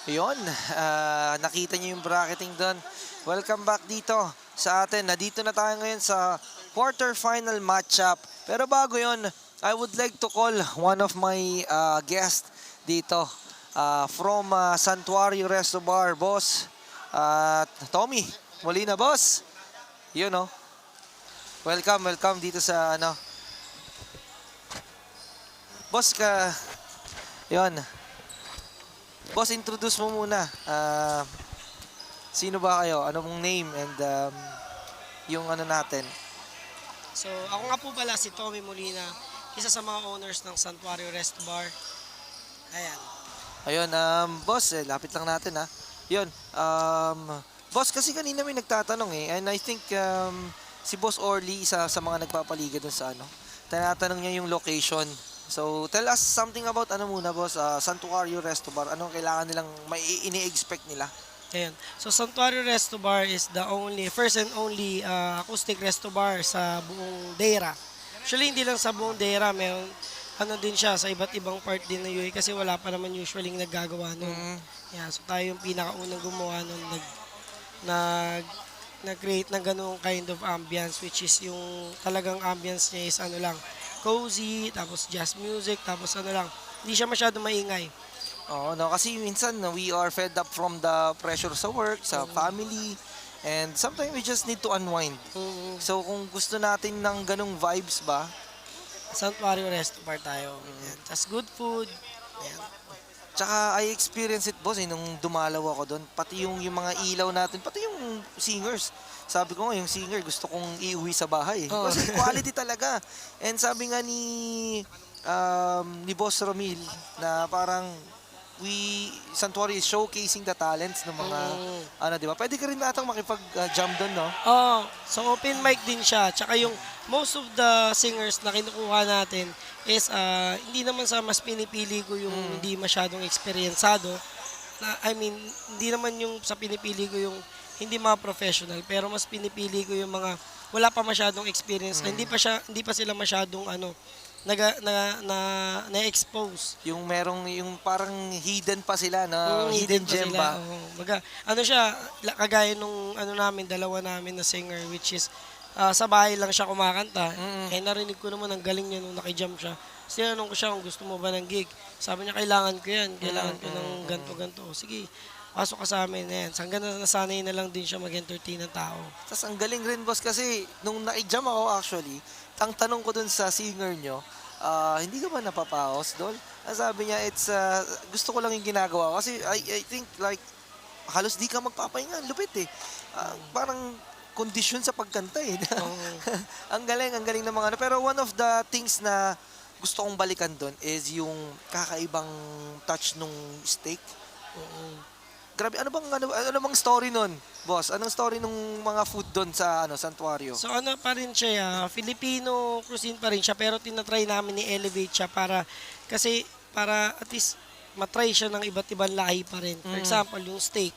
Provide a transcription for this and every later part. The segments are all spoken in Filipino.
Yun, nakita niyo yung bracketing doon. Welcome back dito sa atin. Nandito na tayo ngayon sa quarterfinal matchup. Pero bago yon, I would like to call one of my guests dito from Santuario Resto Bar, boss. Tommy Molina, boss. You know, welcome dito sa ano. Boss ka, yon. Boss, introduce mo muna. Sino ba kayo? Ano mong name and yung ano natin? So, ako nga po pala si Tommy Molina, isa sa mga owners ng Santuario Rest Bar. Ayan. Ayun, boss, lapit lang natin ha. Yun, boss, kasi kanina may nagtatanong and I think si Boss Orly, isa sa mga nagpapaliga dun sa ano, tinatanong niya yung location. So, tell us something about ano muna, boss, Santuario Resto Bar. Anong kailangan nilang ini-expect nila? Ayan. So, Santuario Resto Bar is the first and only acoustic resto bar sa buong Deira. Actually, hindi lang sa buong Deira, mayroon ano din siya sa iba't ibang part din ng UAE kasi wala pa naman usually naggagawa nun. Yeah, so tayo yung pinakaunang gumawa nun, nag-create ng ganung kind of ambience, which is yung talagang ambience niya is ano lang, cozy, tapos jazz music, tapos ano lang, hindi siya masyado maingay. Oo, no, kasi minsan we are fed up from the pressure sa work, sa family, and sometimes we just need to unwind. So kung gusto natin ng ganong vibes ba, Santuario Resto Bar tayo. Ayan. Tapos good food. Ayan. tsaka I experience it, boss, nung dumalaw ako doon, pati yung mga ilaw natin, pati yung singers. Sabi ko nga, yung singer, gusto kong iuwi sa bahay. Oo. Kasi quality talaga. And sabi nga ni Boss Romil na parang Santuario is showcasing the talents ng mga, ano, di ba? Pwede ka rin natang makipag-jam doon, no? Oh, so open mic din siya. Tsaka yung most of the singers na kinukuha natin is hindi naman sa mas pinipili ko yung hindi masyadong eksperyensado. I mean, hindi naman yung sa pinipili ko yung hindi mga professional, pero mas pinipili ko yung mga wala pa masyadong experience, na hindi pa sila masyadong na-expose. Yung merong, yung parang hidden pa sila, na hidden pa gem sila, ba? oo. Ano siya, kagaya nung dalawa namin na singer, which is sa bahay lang siya kumakanta. Eh narinig ko naman ang galing niya nung nakijam siya. Tinanong ko siya kung gusto mo ba ng gig. Sabi niya, kailangan ko yan. Kailangan ko ng ganto-ganto. Sige, pasok ka sa amin. Ayan. Hanggang nasanay na lang din siya mag-entertain ng tao. Tapos ang galing rin, boss, kasi nung nakijam ako actually, ang tanong ko dun sa singer nyo, hindi ka ba napapaos, Dol? Ang sabi niya, gusto ko lang yung ginagawa. Kasi I think like, halos di ka magpapahinga. Ang lupit eh. Parang kondisyon sa pagkanta eh. Ang galing ng mga ano. Pero one of the things na gusto kong balikan doon is yung kakaibang touch nung steak. Grabe, ano bang story nun, boss? Anong story nung mga food doon sa Santuario? So ano pa rin siya, Filipino cuisine pa rin siya, pero tinatry namin ni-elevate siya para at least matry siya ng iba't ibang lahi pa rin. For example, yung steak.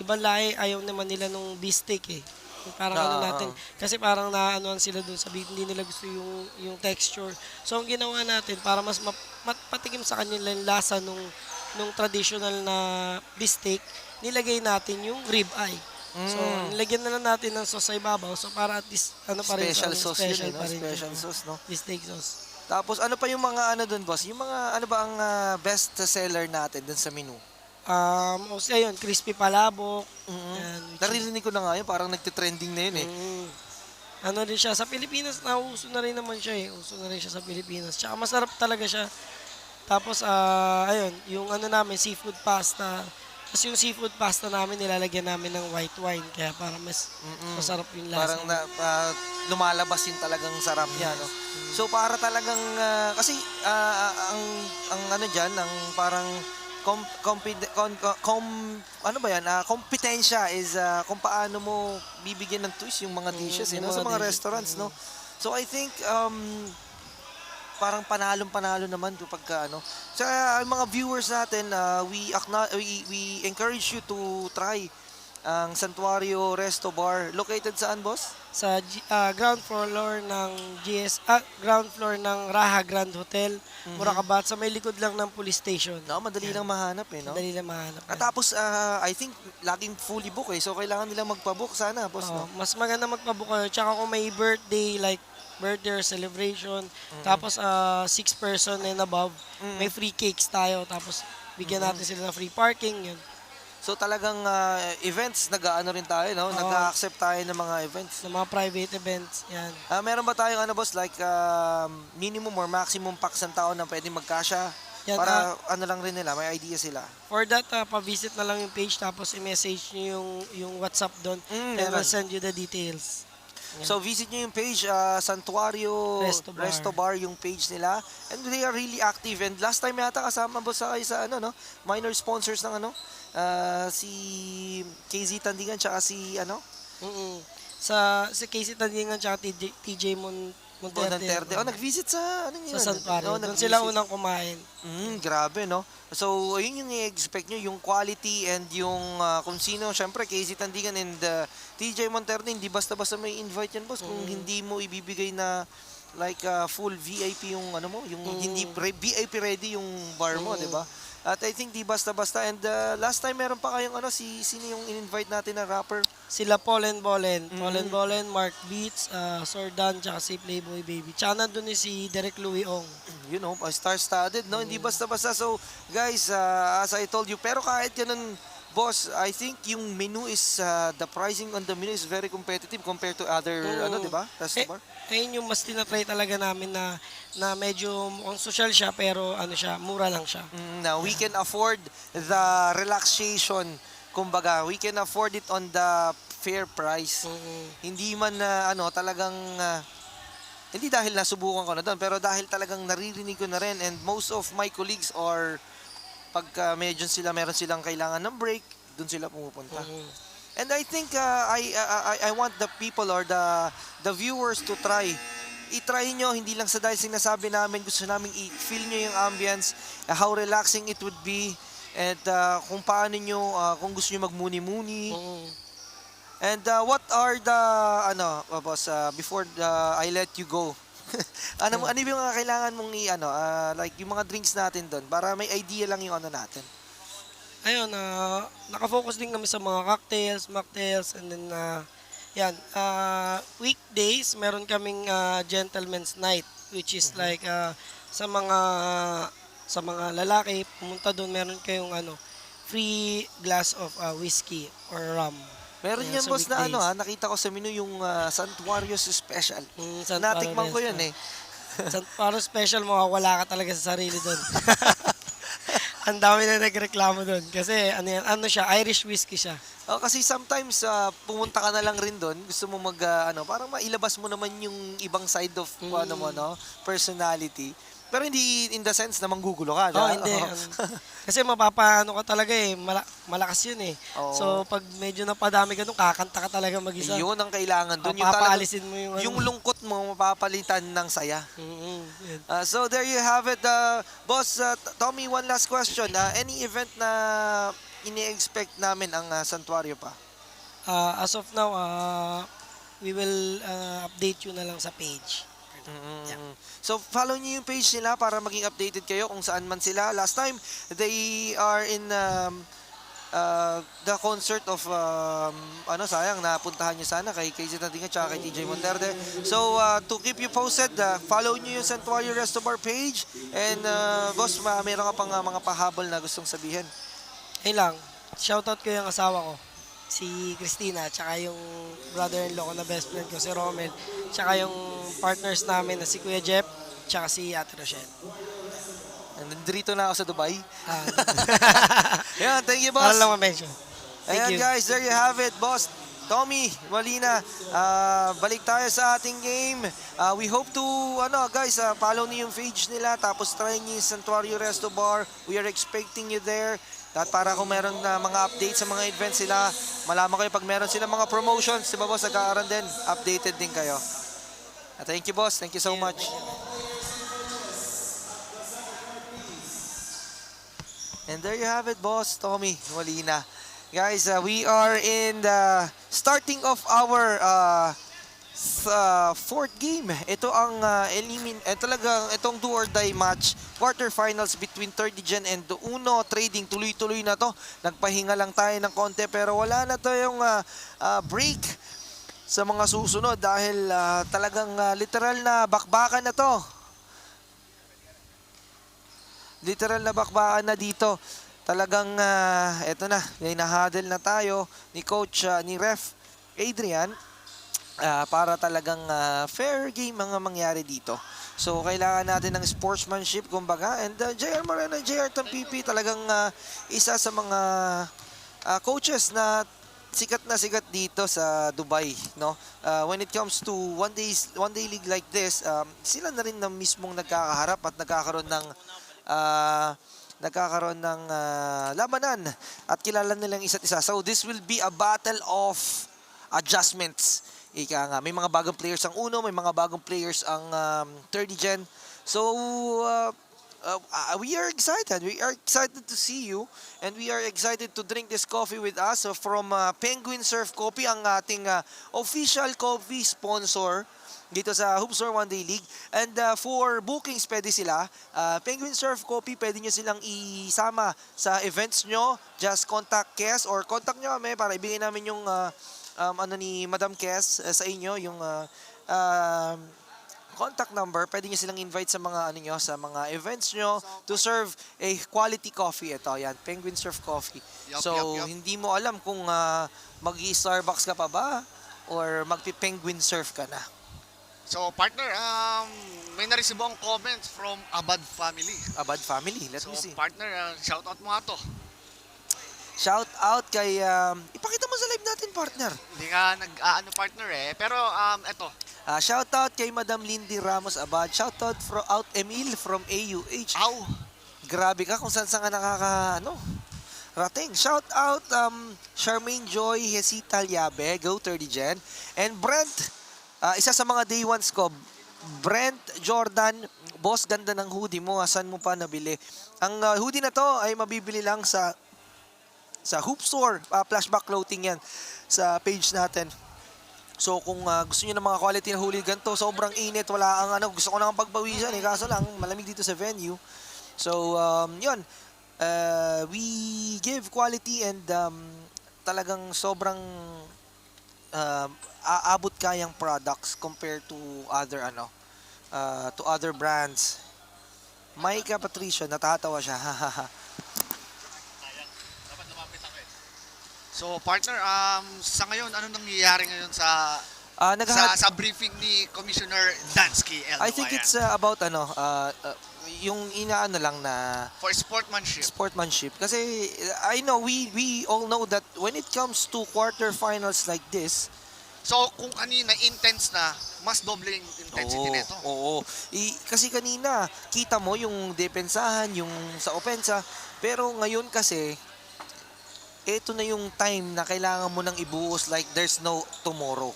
Ibang lahi, ayaw naman nila nung beef steak eh. Yung parang natin, kasi parang naanoan sila dun sa beef, hindi nila gusto yung texture. So ang ginawa natin, para mas patikim sa kanila yung lasa nung traditional na beef steak, nilagay natin yung rib eye. So, nilagyan na lang natin ng sauce sa ibabaw. So, para at least, pa rin Special sauce special yun, pa rin. special sauce, no? Beef steak sauce. Tapos, ano pa yung mga doon, boss? Yung mga, ano ba ang best seller natin doon sa menu? Mostly ayun, crispy palabok. Yan, Naririnig ko na nga yun, parang nagtitrending na yun eh. Ano rin siya, sa Pilipinas, nauso na rin naman siya eh. Uso na rin siya sa Pilipinas. Tsaka masarap talaga siya. Tapos, ayun, yung namin, seafood pasta. Kasi yung seafood pasta namin, nilalagyan namin ng white wine. Kaya parang mas masarap yung lasa. Parang lumalabas yung talagang sarap niya, no? So, para talagang, kasi, ang ano dyan, ang parang, kompetensya is kung paano mo bibigyan ng twist yung mga dishes, yung sa mga mga dishes. restaurants, no? So, I think, parang panalong-panalo naman kapag sa mga viewers natin, we encourage you to try ang Santuario Resto Bar. Located saan, boss? Sa ground floor ng ground floor ng Raha Grand Hotel, Murakabat, sa may likod lang ng police station. No, madali lang mahanap eh, no? Dali lang mahanap. At tapos, I think, laging fully book eh. So, kailangan nilang magpa-book sana, boss, no? Mas maganda magpabook kayo. Tsaka kung may birthday, like birthday or celebration, tapos 6 person and above, may free cakes tayo. Tapos bigyan natin sila ng free parking, yun. So, talagang events, nag-ano rin tayo, no? Nag-accept tayo ng mga events. Sa mga private events, yan. Meron ba tayong ano, boss, like minimum or maximum packs ng tao na pwedeng magkasya? Yan, Para ano lang rin nila, may idea sila. For that, pa-visit na lang yung page, tapos i-message nyo yung WhatsApp doon, and meron. we'll send you the details. So visit nyo yung page, Santuario Resto Resto Bar. Bar yung page nila. And they are really active. And last time yata kasama boss kayo sa ano, no? Minor sponsors ng ano, si KZ Tandingan tsaka si ano, Sa Casey Tandingan tsaka TJ Monterde. nag-visit sa ano yun? Sa Santuario. No, Doon sila unang kumain. Grabe, no? So, yun yung i-expect nyo, yung quality and yung kung sino, syempre, KZ Tandingan and TJ Monterde, hindi basta-basta may invite yan, boss. Kung hindi mo ibibigay na like full VIP yung ano mo, yung hindi VIP ready yung bar mo, di ba? At I think di basta-basta. And last time meron pa kayong ano, sino yung in-invite natin na rapper? Sila Paul and Bolen, Mark Beats, Sordan, tsaka si Playboy Baby. Tsaka nandun si Derek Louie Ong. You know, star-studded, no? Hindi basta-basta. So, guys, as I told you, pero kahit ganun, boss, I think yung menu is, the pricing on the menu is very competitive compared to other, ano, di ba? Resto bar. Ayun yung mas tinatry talaga namin na medyo mukhang social siya, pero ano siya, mura lang siya. Now, we can afford the relaxation. Kumbaga, we can afford it on the fair price. Hindi man ano, talagang hindi dahil nasubukan ko na doon, pero dahil talagang naririnig ko na rin, and most of my colleagues are pagka meron silang kailangan ng break, doon sila pumupunta. And I think I want the people or the viewers to try. I-try nyo, hindi lang sa dahil sinasabi namin, gusto namin i-feel nyo yung ambience, how relaxing it would be, and kung paano nyo, kung gusto nyo magmuni-muni. And what are the, boss, before I let you go, ano yung mga kailangan mong like yung mga drinks natin doon, para may idea lang yung ano natin. Ayun, nakafocus din kami sa mga mocktails, and then, weekdays, meron kaming gentleman's night, which is like, sa mga lalaki, pumunta doon, meron kayong free glass of whiskey or rum. Meron Ayan, yan, sa boss, na weekdays. nakita ko sa menu yung Santuario's Special. Santuario Natikman ko Resto. yun eh. Para special, mawawala ka talaga sa sarili doon. Ang dami na nagreklamo doon. Kasi ano siya, Irish whiskey siya. Kasi sometimes pumunta ka na lang rin doon, gusto mo parang mailabas mo naman yung ibang side of personality. Pero hindi in the sense na manggugulo ka, Oo, diba? hindi. Kasi mapapaano ka talaga eh. Malakas yun eh. Oo. So, pag medyo napadami ka doon, kakanta ka talaga mag-isa. Yun ang kailangan doon. Papaalisin mo yung yung lungkot mo, mapapalitan ng saya. Yun. So there you have it. Boss, Tommy, one last question. Any event na ini-expect namin ang Santuario pa? As of now, we will update you na lang sa page. Yeah. So follow niyo yung page nila para maging updated kayo kung saan man sila. Last time, they are in the concert of sayang napuntahan niyo sana kay KZ Tandingan at kay TJ Monterde. So to keep you posted, follow niyo yung Santuario Resto Bar page, and boss, mayroon ka pang mga pahabol na gustong sabihin. Ayun lang, shoutout ko yung asawa ko, si Christina, tsaka yung brother-in-law ko na best friend ko, si Romel, tsaka yung partners namin na si Kuya Jeff, tsaka si Ate Rochelle. Nandito na ako sa Dubai. Yan, thank you, boss. Ano lang ma-mention. Thank Ayan you. guys, there you have it, boss Tommy Molina. Balik tayo sa ating game. We hope to, guys, follow niyo yung page nila, tapos try niyo yung Santuario Resto Bar. We are expecting you there. At para kung meron na mga updates sa mga events sila, malaman kayo pag meron sila mga promotions, diba boss, nagkakaroon din, updated din kayo. Thank you, boss. Thank you so much. And there you have it, boss Tommy Molina. Guys, we are in the starting of our fourth game. Ito ang talagang itong do or die match, quarterfinals between 30 Gen and Uno Trading. Tuloy-tuloy na to. Nagpahinga lang tayo ng konti pero wala na tayong break sa mga susunod dahil talagang literal na bakbakan na to. Literal na bakbakan na dito. Talagang eto na, may nahadel na tayo ni coach, ni ref Adrian para talagang fair game mga mangyari dito. So kailangan natin ng sportsmanship kumbaga, and JR Moreno, JR Tampipi talagang isa sa mga coaches na sikat dito sa Dubai, no? When it comes to one day league like this, sila na rin na mismong nagkakaharap at nagkakaroon ng labanan at kilala nilang isa't isa. So this will be a battle of adjustments. Ika nga, may mga bagong players ang Uno, may mga bagong players ang 30 Gen. So we are excited. We are excited to see you and we are excited to drink this coffee with us. So from Penguin Surf Coffee, ang ating official coffee sponsor dito sa Hoopsor One Day League. And for bookings, pwede sila. Penguin Surf Coffee, pwede nyo silang isama sa events nyo. Just contact Kes or contact nyo kami para ibigay namin yung ni Madam Kes sa inyo, yung contact number. Pwede nyo silang invite sa mga sa mga events nyo to serve a quality coffee. Ito, yan, Penguin Surf Coffee. Yup. Hindi mo alam kung mag-i-Starbucks ka pa ba or magpi-Penguin Surf ka na. So partner, may na-receive akong comments from Abad family. Abad family, let me So see. partner, shout out mo nga to. Shout out kay, ipakita mo sa live natin, partner. Hindi nga nag-ano partner Pero eto, Shout out kay Madam Lindy Ramos Abad. Shout out out Emil from AUH. aw, Grabe ka kung saan ka rating. Shout out Charmaine Joy Hesita Liabe, Go 30 Gen. And Brent, isa sa mga day ones ko, Brent Jordan, boss, ganda ng hoodie mo. Saan mo pa nabili? Ang hoodie na to ay mabibili lang sa Hoop Store. Flashback clothing yan sa page natin. So kung gusto niyo ng mga quality na huli ganito, sobrang init, wala ang gusto ko nang pagbawisan kaso lang malamig dito sa venue. So yun, we give quality and talagang sobrang aabot kayang products compared to other brands. Micah Patricio, natatawa siya. so partner, sa ngayon, ano nangyayari ngayon sa briefing ni Commissioner Dansky? I think it's about yung inaano lang na for sportsmanship. Kasi I know we all know that when it comes to quarterfinals like this, So kung kanina intense na, mas doble yung intensity nito. Oo. Kasi kanina kita mo yung depensahan, yung sa opensa, pero ngayon kasi ito na yung time na kailangan mo nang ibuhos like there's no tomorrow.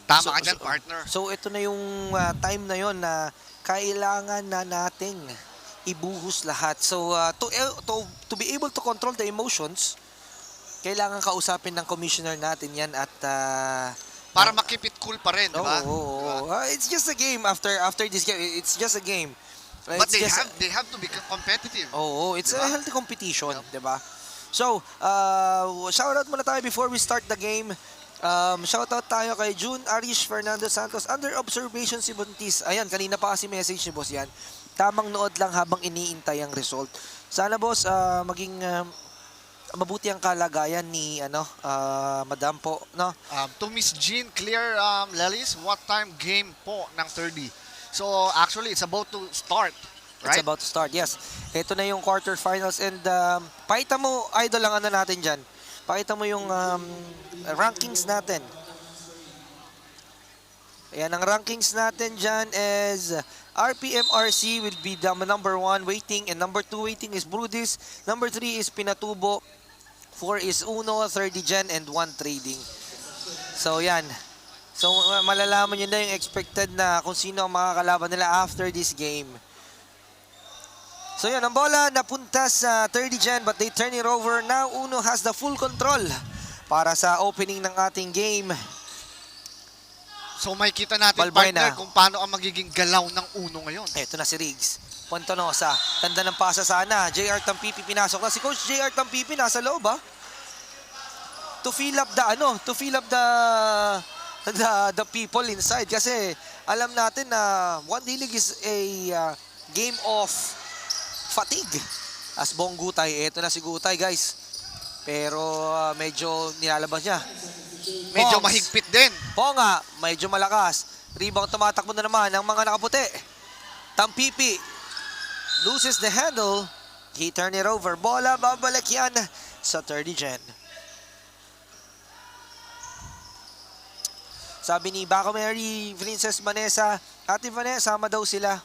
Tama ka dyan, partner. So ito na yung time na yon na kailangan na nating ibuhos lahat. So to be able to control the emotions, kailangan kausapin ng commissioner natin yan at para makip it cool pa rin, di ba? It's just a game after this game. It's just a game. But they have to be competitive. It's a healthy competition, di ba? So, shoutout muna tayo before we start the game. Shoutout tayo kay June Arish Fernando Santos. Under observation si Buntis. Ayan, kanina pa kasi message ni boss yan. Tamang nood lang habang iniintay ang result. Sana boss, maging mabuti ang kalagayan ni Madam po, no? To Miss Jean Clear Lelis, what time game po ng 30? So actually it's about to start, right? It's about to start, yes. Ito na yung quarterfinals and pakita mo, idol, ang natin dyan. Pakita mo yung rankings natin. Ayan, ang rankings natin dyan is RPMRC will be the number 1 waiting and number 2 waiting is Brudis. Number 3 is Pinatubo. 4 is Uno, 30 Gen, and 1 Trading. So, yan. So, malalaman nyo na yung expected na kung sino ang makakalaban nila after this game. So yan, ang bola napunta sa 30 Gen but they turn it over. Now Uno has the full control para sa opening ng ating game. So may kita natin, Balbuena. partner, kung paano ang magiging galaw ng Uno ngayon. Eto na si Riggs. Pontonosa. Tanda ng pasa sana. JR Tampipi pinasok na. Si Coach JR Tampipi nasa loob to fill up the people inside kasi alam natin na One D-League is a game of fatigue. As Bong Gutay, eto na si Gutay guys. Pero medyo nilalabas niya. Medyo Pongs. mahigpit din. Ponga, medyo malakas. Rebound tumatakbo na naman ang mga nakaputi. Tampipi loses the handle. He turned it over. Bola, babalik yan sa 30 Gen. Sabi ni Baka Mary, Princess Vanessa, Ate Vanessa, sama daw sila.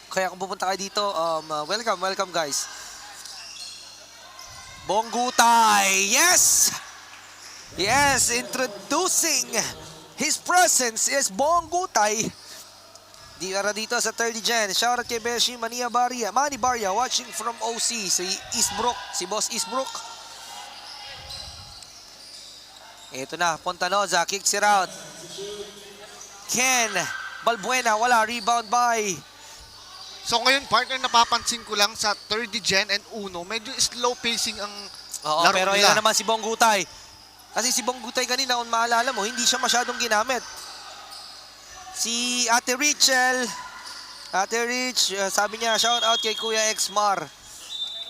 Kaya kung pupunta kayo dito, welcome guys. Bong Gutay, yes! Yes, introducing his presence is Bong Gutay. Di ara dito sa 30 Gen. Shoutout kay Beshi Manny Baria watching from OC. Si Eastbrook, si Boss Eastbrook. Ito na, Pontanoza, kicks it out. Ken, Balbuena, wala, rebound by. So ngayon, partner, napapansin ko lang sa 30 Gen and Uno, medyo slow pacing ang Oo, laro pero nila. yun na naman si Bong Gutay. Kasi si Bong Gutay kanina, kung maalala mo, hindi siya masyadong ginamit. Si Ate Rich, sabi niya, shout out kay Kuya Exmar.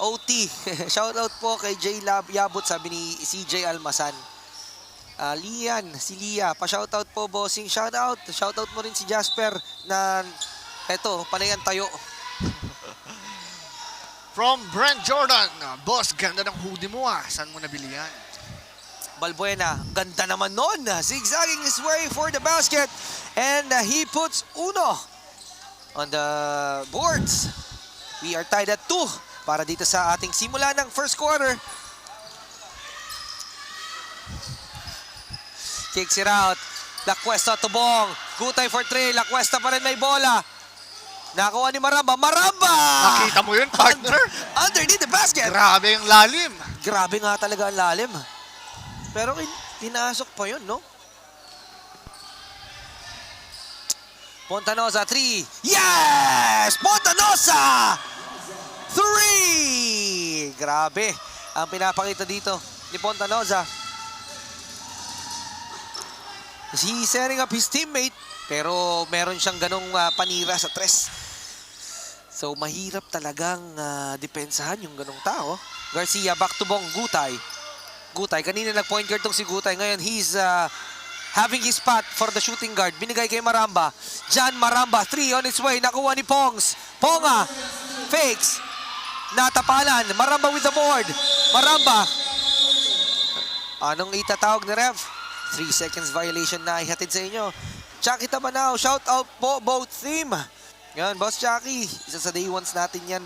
OT, shout out po kay J Yabut, sabi ni CJ Almasan. Lian, si Lia, pa-shoutout po, bossing. Shoutout mo rin si Jasper na eto, panayan tayo. From Brent Jordan, boss, ganda ng hoodie mo Saan mo nabili yan? Balbuena, ganda naman nun. Zigzagging his way for the basket. And he puts Uno on the boards. We are tied at 2 para dito sa ating simula ng first quarter. Kicks it out. La Cuesta to Bong. Gutay for 3. La Cuesta pa rin may bola. Nakuha ni Maramba. Maramba! Nakita mo yun, partner? Underneath the basket. Grabe yung lalim. Grabe nga talaga ang lalim. Pero pinasok pa yun, no? Pontanoza, 3. Yes! Pontanoza! 3! Grabe ang pinapakita dito ni Pontanoza. He's setting up his teammate, pero meron siyang ganong panira sa tres. So, mahirap talagang depensahan yung ganong tao. Garcia, back to Bong, Gutay. Gutay, kanina nag-point guard tong si Gutay. Ngayon, he's having his spot for the shooting guard. Binigay kay Maramba. John Maramba, 3 on its way. Nakuha ni Pongs. Ponga, fakes. Natapalan. Maramba with the board. Maramba. Anong itatawag ni ref? 3 seconds violation na ihatid sa inyo. Chucky Tabanaw, shout out po both team. Yan, Boss Chucky. Isa sa day ones natin yan.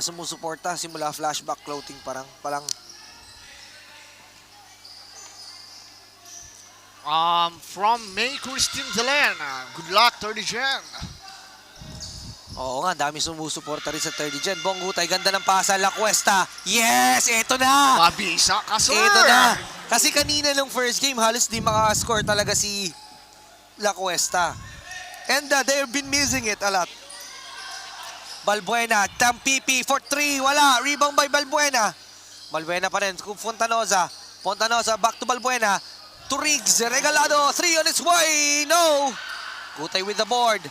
Sumusuporta simula flashback clothing palang. From May Christine Delen, good luck 30 Gen. Oo nga, dami sumusuporta rin sa 30 Gen. Bong Gutay, ganda ng pasa. La Cuesta. Yes, eto na. Mabisa ka, sir. Ito na. Kasi kanina nung first game, halos di makascore talaga si La Cuesta. And they've been missing it a lot. Balbuena, Tampipi for 3. Wala. Rebound by Balbuena. Balbuena pa rin. Fontanoza. Fontanoza, back to Balbuena. To Riggs. Regalado. 3 on its way. No. Gutay with the board.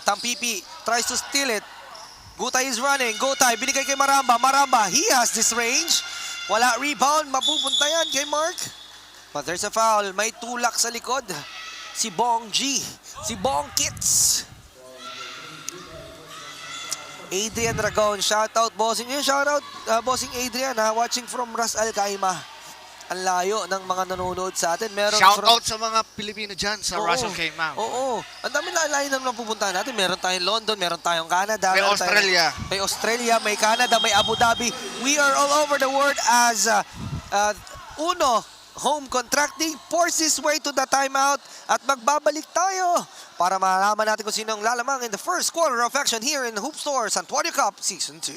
Tampipi tries to steal it. Gutay is running. Gutay, binigay kay Maramba. Maramba, he has this range. Wala rebound. Mapupunta yan kay Mark. But there's a foul. May tulak sa likod. Si Bong G. Si Bong Kits. Adrian Ragon. Shoutout, bossing. Shoutout, bossing Adrian. Watching from Ras Al Khaimah. Ang layo ng mga nanonood sa atin. Meron Shout out sa mga Pilipino dyan sa Oo. Russell K. Ma'am. Oo. Ang dami na layo naman pupuntahan natin. Meron tayong London, meron tayong Canada. May meron tayong- Australia. may Australia, may Canada, may Abu Dhabi. We are all over the world as Uno Home Contracting forces his way to the timeout at magbabalik tayo para malaman natin kung sino ang lalamang in the first quarter of action here in Hoop Store Santuario Cup Season 2.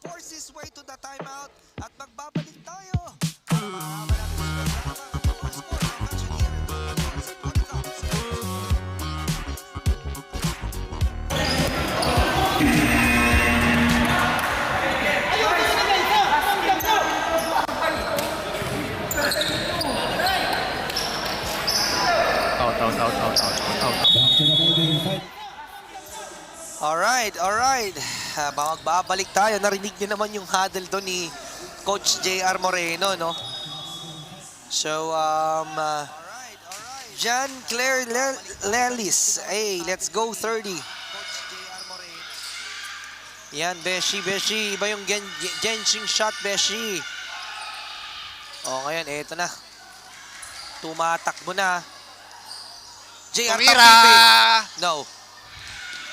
Forces his way to the timeout at magbabalik tayo para malaman natin kung sino ang lalamang in the first quarter of action here in Hoop Store Santuario Cup Season 2. Alright. Magbabalik tayo. Narinig niyo naman yung huddle doon ni Coach JR Moreno, no? So, Jean-Claire Lelis. Hey, let's go 30. Coach JR Moreno. Yan, Beshi. Iba yung Genshin shot, Beshi. O, ngayon, eto na. Tumatakbo na. JR Tumira! Tapipe. No.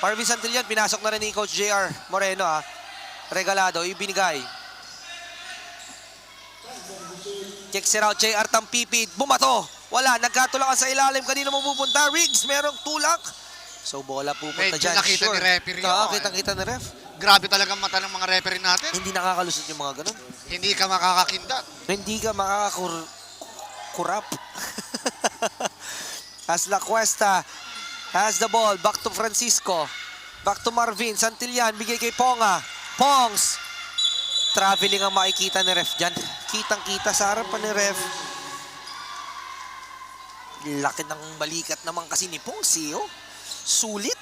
Marvin Santillan, pinasok na rin ni Coach JR Moreno, ha. Regalado, ibinigay. Kicks it out, JR Tampipit. Bumato. Wala, nagkatulakan sa ilalim. Kanino mapupunta? Riggs, merong tulak. So, bola pupunta Medyo dyan. nakita ni referee yun, Kitang-kita ni ref. Grabe talagang mata ng mga referee natin. Hindi nakakalusot yung mga ganun. Hindi ka makakakindat. Hindi ka makakakurap. As La Cuesta has the ball. Back to Francisco. Back to Marvin. Santillan. Bigay kay Ponga. Pongs. Traveling ang makikita ni ref dyan. Kitang-kita sa harapan ni ref. Laki ng balikat naman kasi ni Pongsi, oh. Sulit.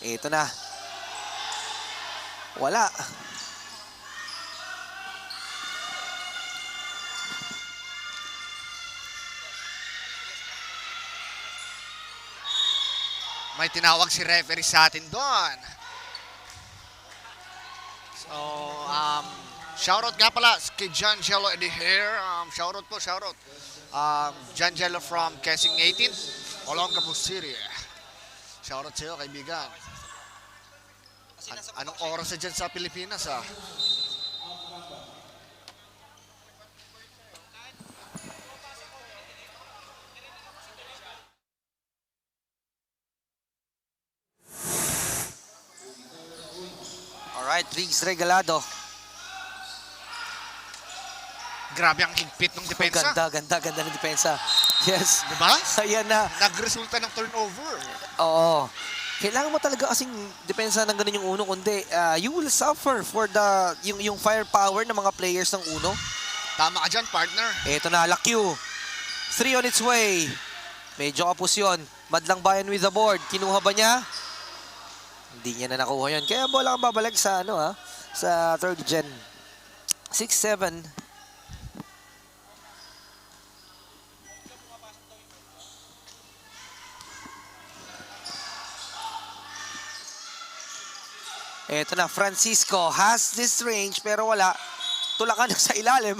Ito na. Wala. May tinawag si referee sa atin doon. So, shoutout nga pala kay John Jello here. Shoutout. John Jello from Quezon 18, Olongapo City. Shoutout sa'yo, kaibigan. Anong oras na dyan sa Pilipinas, ah? Alright, Riggs Regalado. Grabe ang higpit ng depensa. Ganda ng depensa. Yes. Diba? Ayan na. Nagresulta ng turnover. Oo. Kailangan mo talaga kasing depensa ng ganun yung uno, kundi you will suffer for yung firepower ng mga players ng uno. Tama ka dyan, partner. Ito na, Lakyu. 3 on its way. Medyo kapos yun. Madlang Bayan with the board. Kinuha ba niya? Hindi niya na nakuha yun. Kaya bola kang babalik sa sa third gen. 6-7. Ito na, Francisco has this range pero wala. Tulakan na sa ilalim.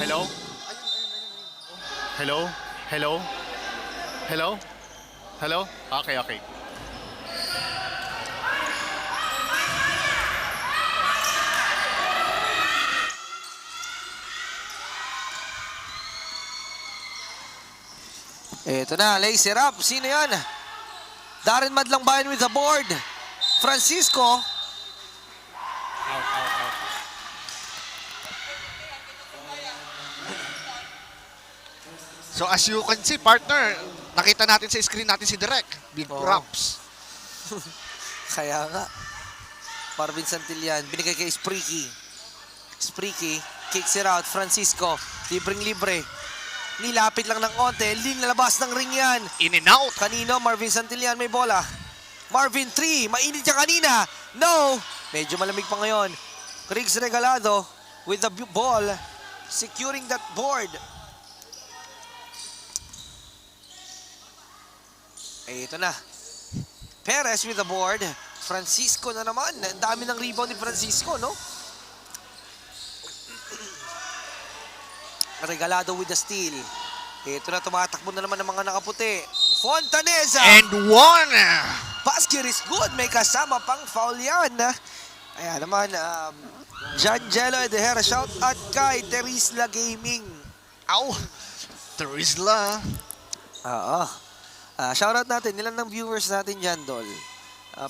Hello? Hello? Hello? Hello? Hello? Okay. Ito na, laser up. Sino yan? Darren Madlang Bayan with the board. Francisco. So as you can see, partner, nakita natin sa screen natin si Direk. Big Oo. props. Kaya nga. Marvin Santillan. Binigay kay Spreaky. Spreaky. Kicks it out. Francisco. Libreng-libre. Nilapit lang ng konti. Linalabas ng ring yan. In and out. Kanino? Marvin Santillan may bola. Marvin 3. Mainit siya kanina. No. Medyo malamig pa ngayon. Riggs Regalado with the ball. Securing that board. Ito na. Perez with the board. Francisco na naman. Ang dami ng rebound ni Francisco, no? Regalado with the steal. Ito na, tumatakbo na naman ng mga nakaputi. Fontaneza. And one. Basket is good. May kasama pang foul yan. Ayan naman, John Jello Edehera, shout out kay Terisla Gaming. Ow! Terisla. Oo. Shoutout natin, ilan ng viewers natin dyan, Dol?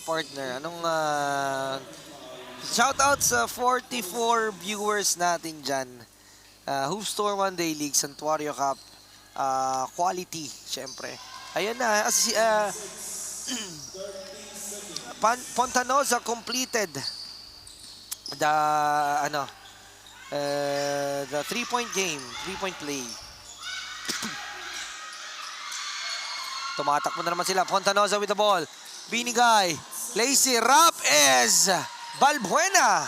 Partner, anong... shoutout sa 44 viewers natin dyan. Hoop Store One Day League, Santuario Cup, quality, syempre. Ayun na, Pontanoza completed the, the 3-point game, 3-point play. Tumatakbo na naman sila. Fontanoza with the ball. Binigay. Lazy Rap is Balbuena.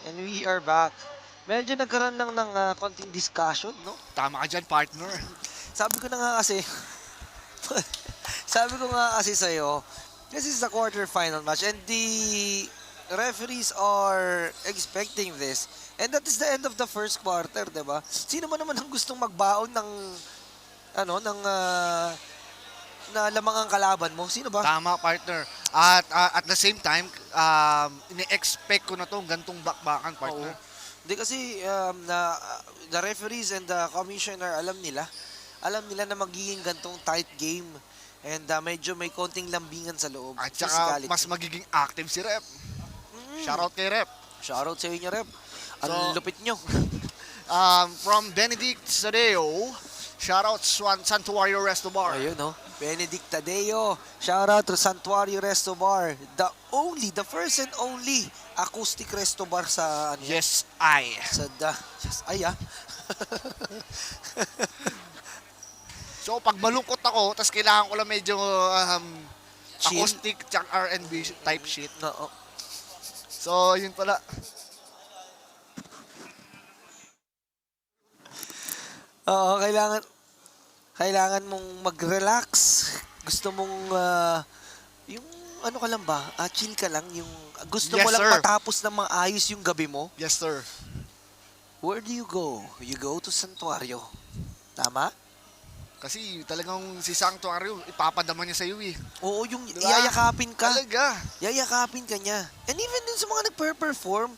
And we are back. Medyo nagkaroon lang ng konting discussion, no? Tama ka dyan, partner. Sabi ko na nga kasi, sabi ko nga kasi sa'yo, this is the quarterfinal match and the referees are expecting this. And that is the end of the first quarter, di ba? Sino ba naman ang gustong magbaon ng, na lamang ang kalaban mo? Sino ba? Tama, partner. At the same time, ini-expect ko na to gantong bakbakan, partner. Oo. Hindi kasi the referees and the commissioner alam nila na magiging gantong tight game and medyo may konting lambingan sa loob. At saka Physicality. mas magiging active si Rep. Shoutout kay Rep. Shoutout sa inyo, Rep. Ang lupit nyo. From Benedict Sadeo, shoutout Santuario Resto Bar. Ayun, no? Benedict Tadeo. Shoutout to Santuario Resto Bar. The first and only acoustic resto bar sa Yes, I. Sa So, pag malungkot ako, tas kailangan ko lang medyo Chill. acoustic tsaka R&B type shit. Oo. So, yun pala. Oo, kailangan mong mag-relax. Gusto mong yung ano ka lang ba? Chill ka lang, yung gusto mo Yes, lang sir. matapos ng maayos yung gabi mo. Yes, sir. Where do you go? You go to Santuario. Tama? Kasi talagang si Sanctuario, ipapadama niya sa iyo eh. Oo, yung Diba? yayakapin ka. Talaga. Yayakapin ka niya. And even dun sa mga nagpe-perform,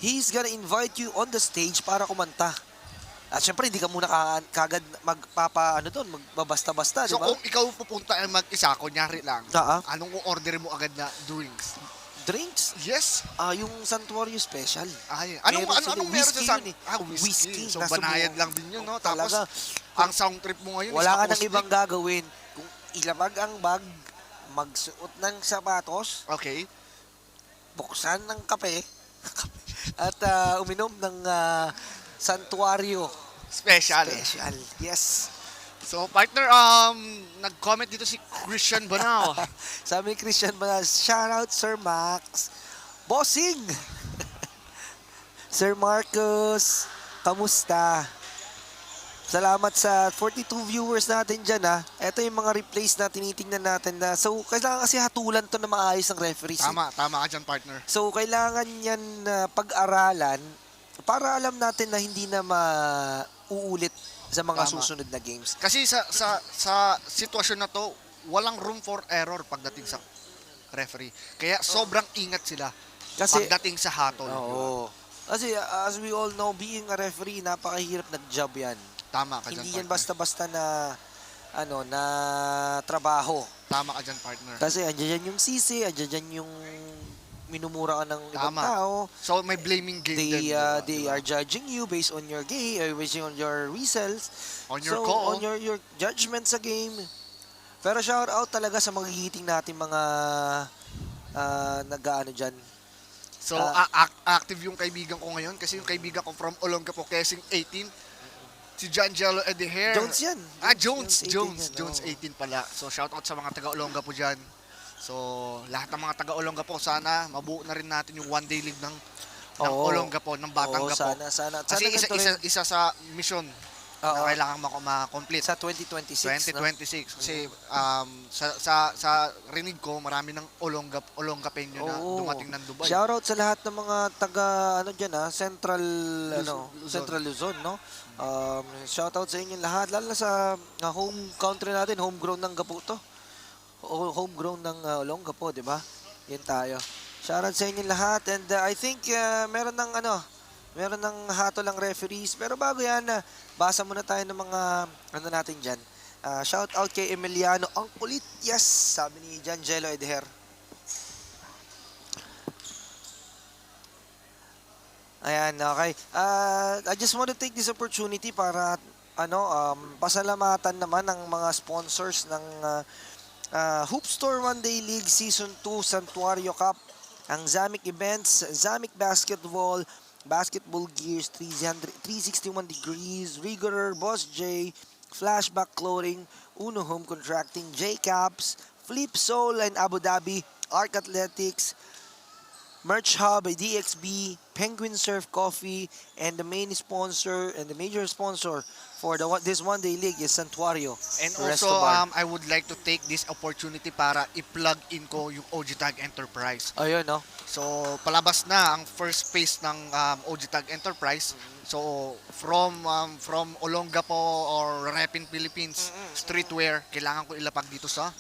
he's gonna invite you on the stage para kumanta. At syempre, hindi ka muna kagad magbabasta-basta, di So, ba? kung ikaw pupunta mag-isa, kunyari lang, anong order mo agad na drinks? Drinks? Yes. Yung Santuario Special. Ay, Meron anong meron whiskey sa yun eh. whiskey. Whiskey. So, Nasa banayad buo. lang din yun, no? Tapos, Talaga. ang sound trip mo ngayon Wala is ka nang acoustic. ibang gagawin. Kung ilabag ang bag, magsuot ng sapatos, Okay. buksan ng kape, at uminom ng Santuario Special. Special. Yes. So, partner, nag-comment dito si Christian Banao. Sabi ni Christian Banal, shout out Sir Max. Bossing! Sir Marcos, kamusta? Salamat sa 42 viewers natin dyan ha. Ito yung mga replays na tinitingnan natin na. So, kailangan kasi hatulan to na maayos ng referees. Tama ka dyan, partner. So, kailangan yan pag-aralan para alam natin na hindi na mauulit sa mga Tama. susunod na games. Kasi sa sitwasyon na to, walang room for error pagdating sa referee. Kaya sobrang ingat sila Kasi, pagdating sa hatol. oo. Kasi as we all know, being a referee, napakahirap na job yan. Tama ka dyan, Hindi yan partner. basta-basta na na trabaho. Tama ka dyan, partner. Kasi andyan yung sisi, andyan yung minumura ka ng ibang Tama. tao. So may blaming game din. They are judging you based on your based on your results. On your So, call. on your judgment sa game. Pero shout out talaga sa magigiting natin mga nag-ano dyan. So active yung kaibigan ko ngayon kasi yung kaibigan ko from Olongapo, Quezon 18, si Janjelo Ediher. Jones yan. Jones 18 yan, oo. 18 pala. So shout out sa mga taga-Olongapo diyan. So lahat ng mga taga-Olongapo, sana mabuo na rin natin yung one day league ng Oo. Olongapo, ng Batang Oo, Gapo. sana Kasi ganito rin. isa sa mission Oo. na kailangan ma-complete. Sa 2026. no? 2026 kasi sa rinig ko marami ng Olongapeño na Oo. dumating ng Dubai. Shoutout sa lahat ng mga taga diyan Central Luzon. Central Luzon, no? Shoutout sa inyo lahat, lalo na sa home country natin, homegrown ng Gapo to. Homegrown ng Olongapo, 'di ba? Yan tayo. Shoutout sa inyo lahat and I think meron ng hatol ang referees. Pero bago yan, basa muna tayo ng mga natin dyan. Shout out kay Emiliano. Ang kulit, yes, sabi ni Janjelo Ediher. Ayan, okay. I just want to take this opportunity para pasalamatan naman ang mga sponsors ng Hoop Store One Day League Season 2 Santuario Cup, ang Zamic Events, Zamic Basketball Gears, 361 Degrees, Rigor, Boss J, Flashback Clothing, Uno Home Contracting, J-Caps, Flip Soul and Abu Dhabi, Arc Athletics, Merch Hub, DXB, Penguin Surf Coffee, and the main sponsor and the major sponsor for this one-day league is Santuario. And Resto also, Bar. I would like to take this opportunity para i-plug in ko yung OG Tag Enterprise. Ayun, no? So, palabas na ang first phase ng OG Tag Enterprise. So, from Olongapo or Repin Philippines streetwear, kailangan ko ilapag dito sa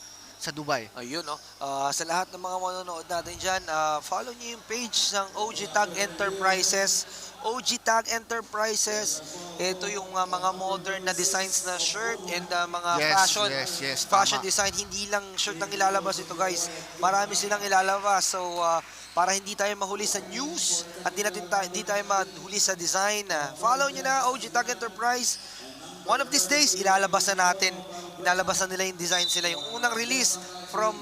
Dubai. Ayun, no? Sa lahat ng mga manonood natin dyan, follow nyo yung page ng OG Tag Enterprises. OG Tag Enterprises, ito yung mga modern na designs na shirt and mga fashion tama. design. Hindi lang shirt ang ilalabas ito, guys. Marami silang ilalabas. So, para hindi tayo mahuli sa news at hindi tayo mahuli sa design, follow nyo na OG Tag Enterprise. One of these days, ilalabas na nila yung design sila. Yung unang release from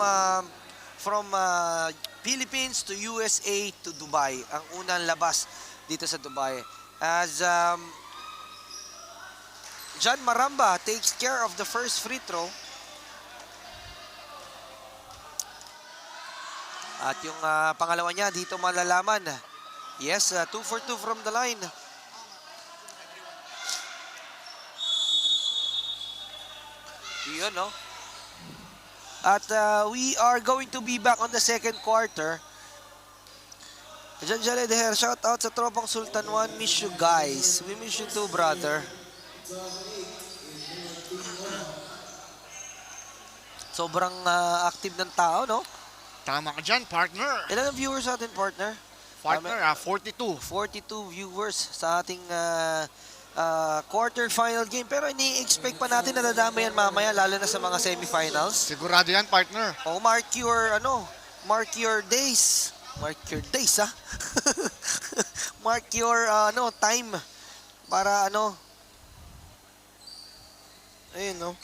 Philippines to USA to Dubai. Ang unang labas dito sa Dubai. As John Maramba takes care of the first free throw. At yung pangalawa niya, dito malalaman. Yes, 2 for 2 from the line. Yun, no? At we are going to be back on the second quarter. Janjelo Ediher, shout out sa tropang Sultan 1. Miss you guys. We miss you too, brother. Sobrang active ng tao, no? Tama ka dyan, partner. Ilan ang viewers natin, partner? Partner, 42. 42 viewers sa ating quarter final game. Pero ini-expect pa natin na dadami yan mamaya, lalo na sa mga semifinals. Sigurado yan, partner. O mark your days. Mark your days, ha? Mark your time para ayun, no?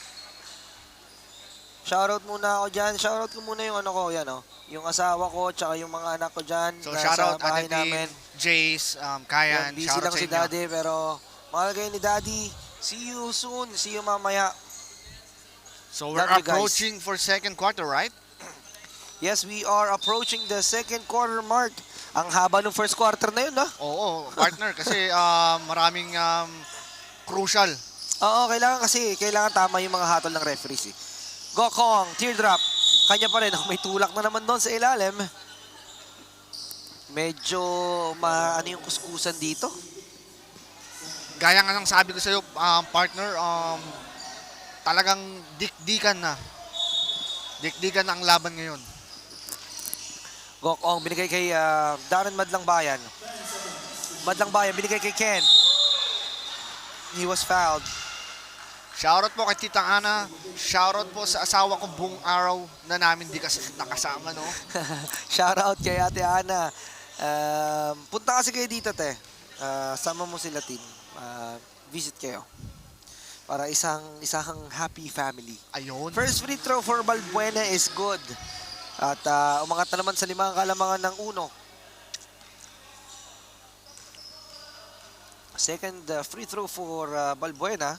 Shoutout muna ako dyan. Shoutout ko muna yung yan, yung asawa ko, tsaka yung mga anak ko dyan. So, na shoutout sa bahay Anadim, Jace, Kayan, Yan, busy shoutout lang sa si inyo. Daddy, pero mahal kayo ni Daddy. See you soon. See you mamaya. So we're Love you guys. approaching for second quarter, right? Yes, we are approaching the second quarter mark. Ang haba ng first quarter na yun, no? Oo, partner, kasi maraming crucial Oo, kailangan tama yung mga hatol ng referees eh. Gokong, teardrop. Kanya pa rin. May tulak na naman doon sa ilalim. Medyo ano yung kuskusan dito. Gaya nga ng sabi ko sa'yo, partner, talagang dikdikan na. Dikdikan na ang laban ngayon. Gokong binigay kay Darren Madlang Bayan. Madlang Bayan binigay kay Ken. He was fouled. Shoutout po kay Tita Ana. Shoutout po sa asawa ko buong araw na namin di nakasama, no? Shout out kay Ate Ana. Punta kasi kayo dito, te. Sama mo sila, team. Visit kayo. Para isang happy family. Ayun. First free throw for Balbuena is good. At umangat na naman sa 5 kalamangan ng uno. Second free throw for Balbuena.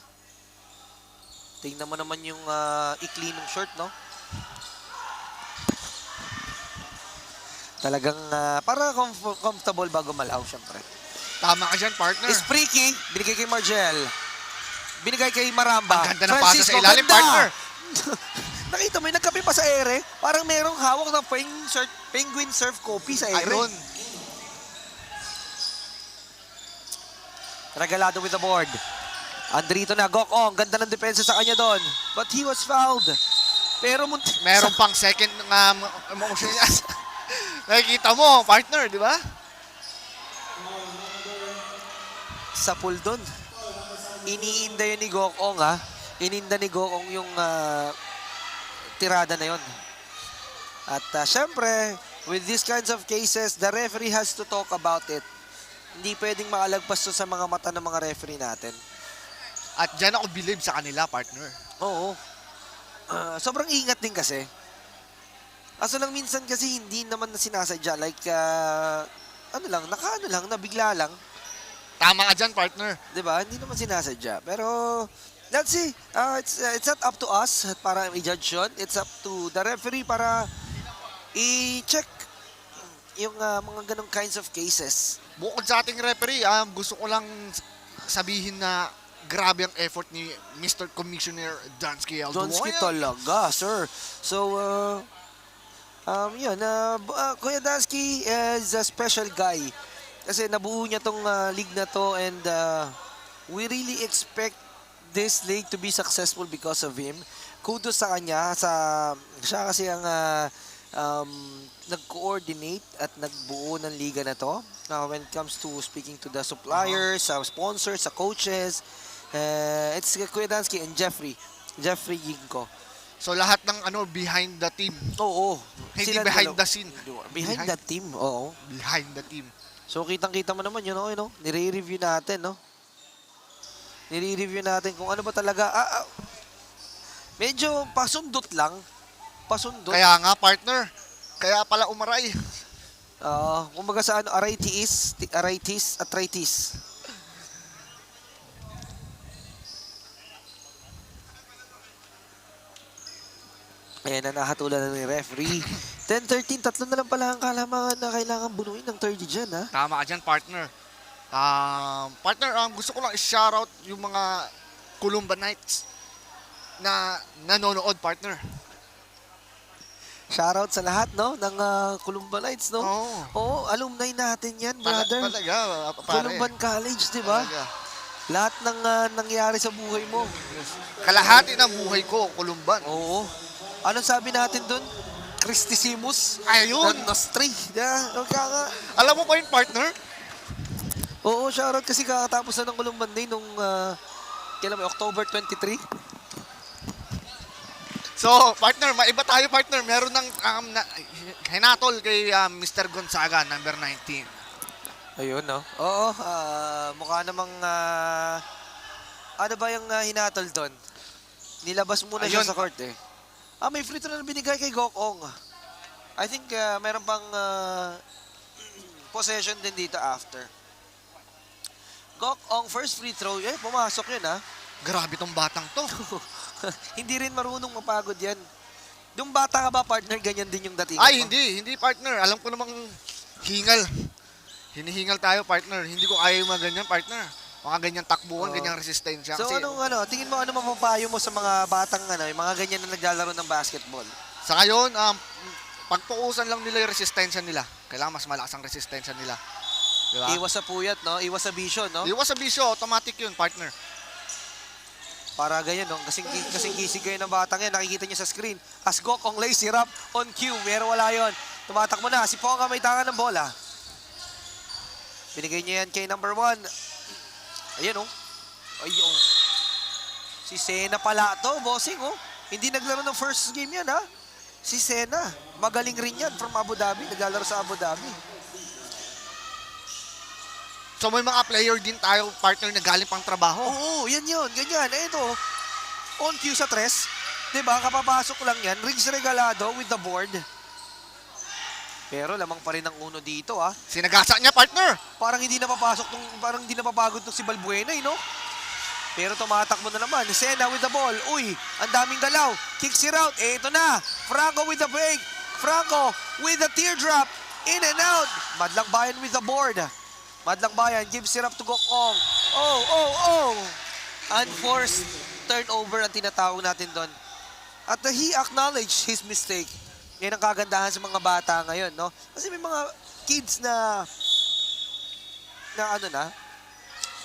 Tingnan mo naman yung ikli ng short, no? Talagang para comfortable bago malaw, syempre. Tama ka dyan, partner. Is freaky. Binigay kay Margel. Binigay kay Maramba. Ang ganda ng pasa sa ilalim, ganda! partner. Nakita mo yung nagkape pa sa ere? Parang merong hawak na penguin surf coffee sa ere. Ayun. Regalado with the board. Andrito na, Gokong. Ganda ng depensa sa kanya doon. But he was fouled. Pero Meron pang second motion niya. Nakikita mo, partner, di ba? sa pool doon. Iniinda yun ni Gokong, ha? Ininda ni Gokong yung tirada na yun. At syempre, with these kinds of cases, the referee has to talk about it. Hindi pwedeng makalagpas to sa mga mata ng mga referee natin. At dyan ako believe sa kanila, partner. Oo. Sobrang ingat din kasi. Kaso lang minsan kasi hindi naman na sinasadya. Like, nabigla lang. Tama ka dyan, partner. Diba? Hindi naman sinasadya. Pero, let's see. It's not up to us para i-judge yun. It's up to the referee para i-check yung mga ganong kinds of cases. Bukod sa ating referee, gusto ko lang sabihin na grabe ang effort ni Mr. Commissioner Dansky Alduoyan. Dansky talaga, sir. So, Kuya Dansky is a special guy. Kasi nabuo niya tong league na to and we really expect this league to be successful because of him. Kudos sa kanya. Siya kasi ang nag-coordinate at nagbuo ng liga na to. When it comes to speaking to the suppliers, sa sponsors, sa coaches, it's Kuya Dansky and Jeffrey Yingko. So lahat ng behind the team. Oo. Hindi Sila behind dalawa. the scene. Behind the team, oo. Behind the team. So kitang-kita mo naman yun, okay, no? Nire-review natin, no? Nire-review natin kung ano ba talaga. Medyo pasundot lang. Pasundot. Kaya nga, partner. Kaya pala umaray. Kumbaga sa arthritis. Ayan na nakatulan na ni referee. 10-13, tatlo na lang pala ang kalamangan na kailangan bunuin ng 30 dyan, ha? Tama ka dyan, partner. Partner, gusto ko lang i-shoutout yung mga Columba Knights na nanonood, partner. Shoutout sa lahat, no? Ng Columba Knights, no? Oo, alumni natin yan, brother. Talaga, pare. Columban College, di ba? Talaga. Lahat ng nangyari sa buhay mo. Kalahati ng buhay ko, Columban. Oo. Anong sabi natin dun? Christisimus. Ayun. Nostri. Alam mo pa yun, partner? Oo, shoutout kasi kakatapos na ng Columban Day nung kailan mo, October 23. So, partner, maiba tayo, partner. Meron ng hinatol kay Mr. Gonzaga, number 19. Ayun, no? Oo, mukha namang ano ba yung hinatol doon? Nilabas muna siya Ayun. sa court, eh. May free throw na binigay kay Gokong. I think meron pang possession din dito after. Gokong, first free throw. Pumasok yun, ha? Grabe tong batang to. Hindi rin marunong mapagod yan. Yung bata ka ba, partner, ganyan din yung dating Ay, mo? hindi, partner. Alam ko namang hingal. Hinihingal tayo, partner. Hindi ko ayaw mga ganyan, partner. mga ganyang takbuhan, Oo. ganyang resistensya. So Kasi tingin mo ano mapapayo mo sa mga batang yung mga ganyan na naglalaro ng basketball? sa ngayon, pagpuusan lang nila yung resistensya nila. Kailangan mas malakas ang resistensya nila. Di ba? Iwas sa puyat, no? Iwas sa bisyo, no? Iwas sa bisyo, automatic yun, partner. Para ganyan, no? Kasing gisig kayo ng batang yan. Nakikita nyo sa screen. As Gokong lazy rap on cue. Pero wala yon. Tumatakbo na. Si Ponga may tangan ng bola. Binigay niya yan kay number 1. Ayan, oh. Ayun. Si Sena pala to, bossing, oh. Hindi naglaro ng first game yan, ha? Si Sena. Magaling rin yan from Abu Dhabi. Naglalaro sa Abu Dhabi. So may mga player din tayo, partner, na galing pang trabaho. Oo, yan yun. Ganyan. Eh, ito, on cue sa tres. Diba? Kapapasok lang yan. Riggs regalado with the board. Pero lamang pa rin ang uno dito, ah. Sinagasa niya, partner. Parang hindi napapagod tong si Balbuena, no? Pero tumatakbo na naman. Sena with the ball. Uy, ang daming galaw. Kicks it out. Eh, ito na. Franco with the break. Franco with the teardrop. In and out. Madlang Bayan with the board. Madlang Bayan gives it up to Gokong. Oh. Unforced turnover ang tinatawag natin doon. At he acknowledged his mistake. Yan ang kagandahan sa mga bata ngayon, no? Kasi may mga kids na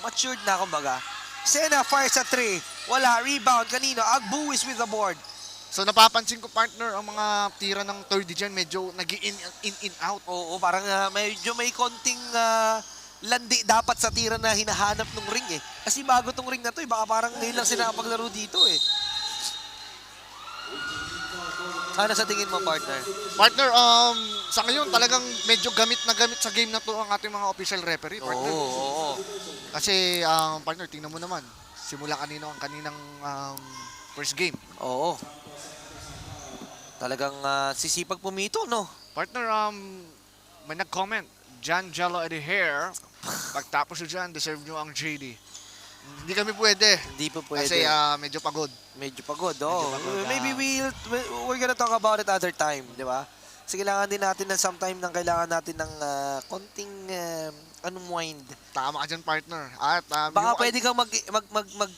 matured na, kumbaga. Sena fires at 3. Wala, rebound. Kanino? Agbu is with the board. So napapansin ko, partner, ang mga tira ng third dyan medyo nag-in out. Oo, parang medyo may konting landi dapat sa tira na hinahanap ng ring, eh. Kasi bago tong ring na to, eh. Baka parang ngayon lang sila paglaro dito, eh. Ano sa tingin mo, partner? Partner, sa ngayon talagang medyo gamit na gamit sa game na to ang ating mga official referee, partner. Oo. Kasi, partner, tingnan mo naman. Simula ang kaninang first game. Oo. Talagang sisipag pumito, no? Partner, may nag-comment. John Jello Hair. Pagtapos nyo dyan, deserve nyo ang JD. Hindi kami pwede. Hindi po pwede. Kasi medyo pagod. Medyo pagod, oh. Medyo pagod, Maybe we're gonna talk about it other time, di ba? Kasi kailangan din natin ng sometime kailangan natin ng konting unwind. Tama ka dyan, partner. At, Baka pwede kang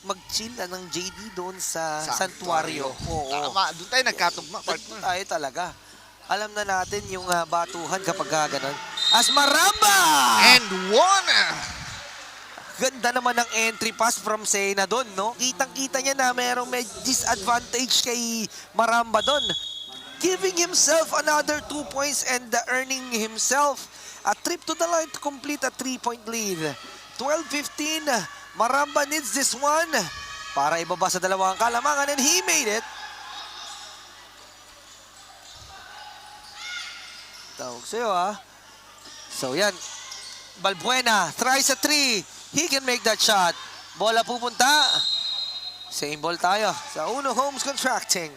mag-chill ng JD doon sa Santuario. Oo. Tama, doon tayo nagkatugma, partner. Tayo talaga. Alam na natin yung batuhan kapag gano'n. As Maramba! And one! Ganda naman ng entry pass from Sena doon, no? Kitang-kita niya na merong may disadvantage kay Maramba doon. Giving himself another 2 points and earning himself a trip to the line to complete a 3-point lead. 12-15, Maramba needs this one para ibaba sa dalawang kalamangan, and he made it. Tawag sa'yo, ha? So, yan. Balbuena tries a 3. He can make that shot. Bola pupunta. Same ball tayo sa Uno Homes Contracting.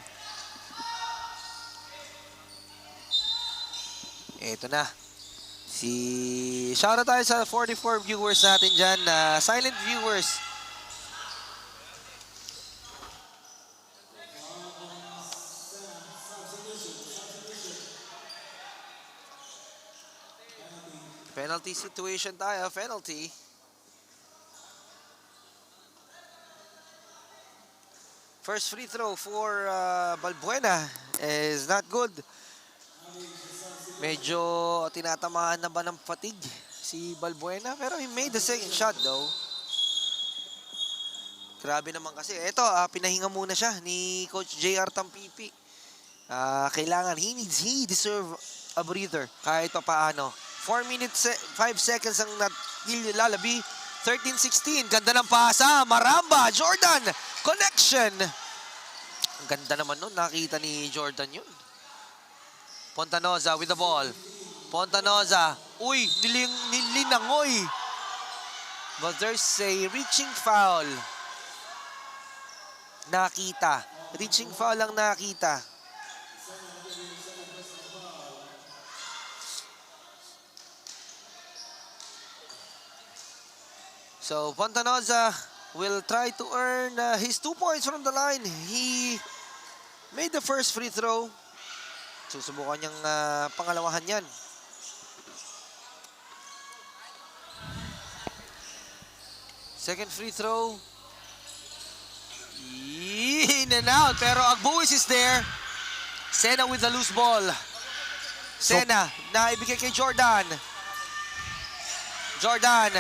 Ito na. Shoutout tayo sa 44 viewers natin dyan. Silent viewers. Penalty situation tayo. Penalty. First free throw for Balbuena is not good. Medyo tinatamaan na ba ng fatigue si Balbuena? Pero he made the second shot though. Grabe naman kasi. Ito, pinahinga muna siya ni Coach JR Tampipi. Kailangan, he deserve a breather kahit pa paano. 4 minutes, 5 seconds ang lalabi. 13-16. Ganda ng pasa. Maramba. Jordan. Connection. Ang ganda naman nun. Nakita ni Jordan yun. Pontanoza with the ball. Pontanoza. Uy, nilinangoy. But there's a reaching foul. Nakita. Reaching foul lang nakita. So, Pontanoza will try to earn his 2 points from the line. He made the first free throw. Susubukan niyang pangalawahan yan. Second free throw. In and out. Pero Agbuwis is there. Sena with the loose ball. Sena, naibigay kay Jordan. Jordan,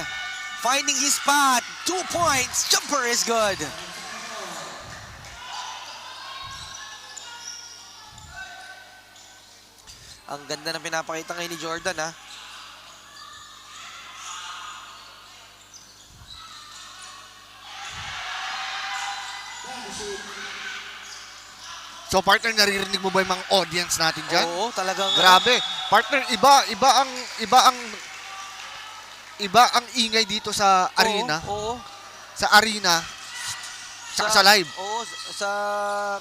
finding his spot. 2 points. Jumper is good. Ang ganda ng pinapakita ngayon ni Jordan, ha? So partner, naririnig mo ba yung mga audience natin dyan? Oo, talagang... Grabe. Partner, iba ang ingay dito sa arena. Oo. Sa arena. Tsaka sa live. Oo, sa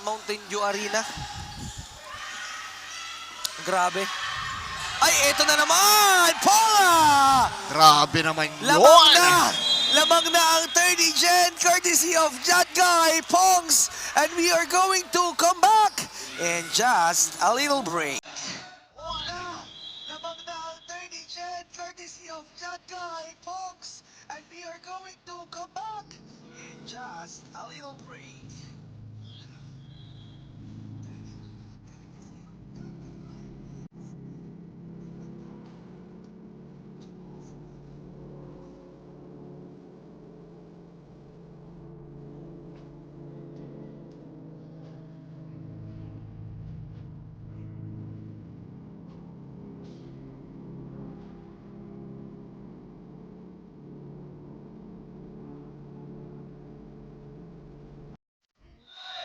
Mountain Dew Arena. Grabe. Ay, eto na naman! Paula! Grabe naman yun. Lamang na! Lamang na ang 30 Gen courtesy of Jat Guy Pongs. And we are going to come back in just a little break. Lamang na ang 30 Gen courtesy of Jat Guy Pongs. And we are going to come back in just a little break.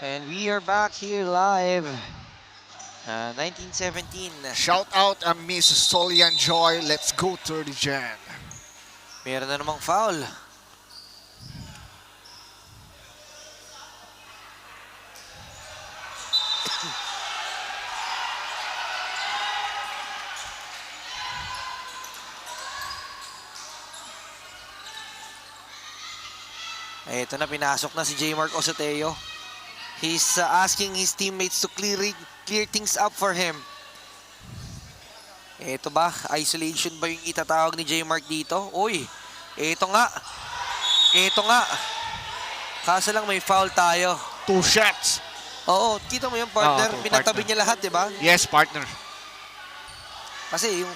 And we are back here live. 1917. Shout out Miss Solian Joy. Let's go 30 Gen. Meron na namang foul. Ito na, pinasok na si J. Mark Osoteo. He's asking his teammates to clear things up for him. Ito ba? Isolation ba yung itatawag ni J. Mark dito? Uy, ito nga. Ito nga. Kaso lang may foul tayo. 2 shots. Oo, kita mo yung partner. Oo, Pinatabi partner. niya lahat, di ba? Yes, partner. Kasi yung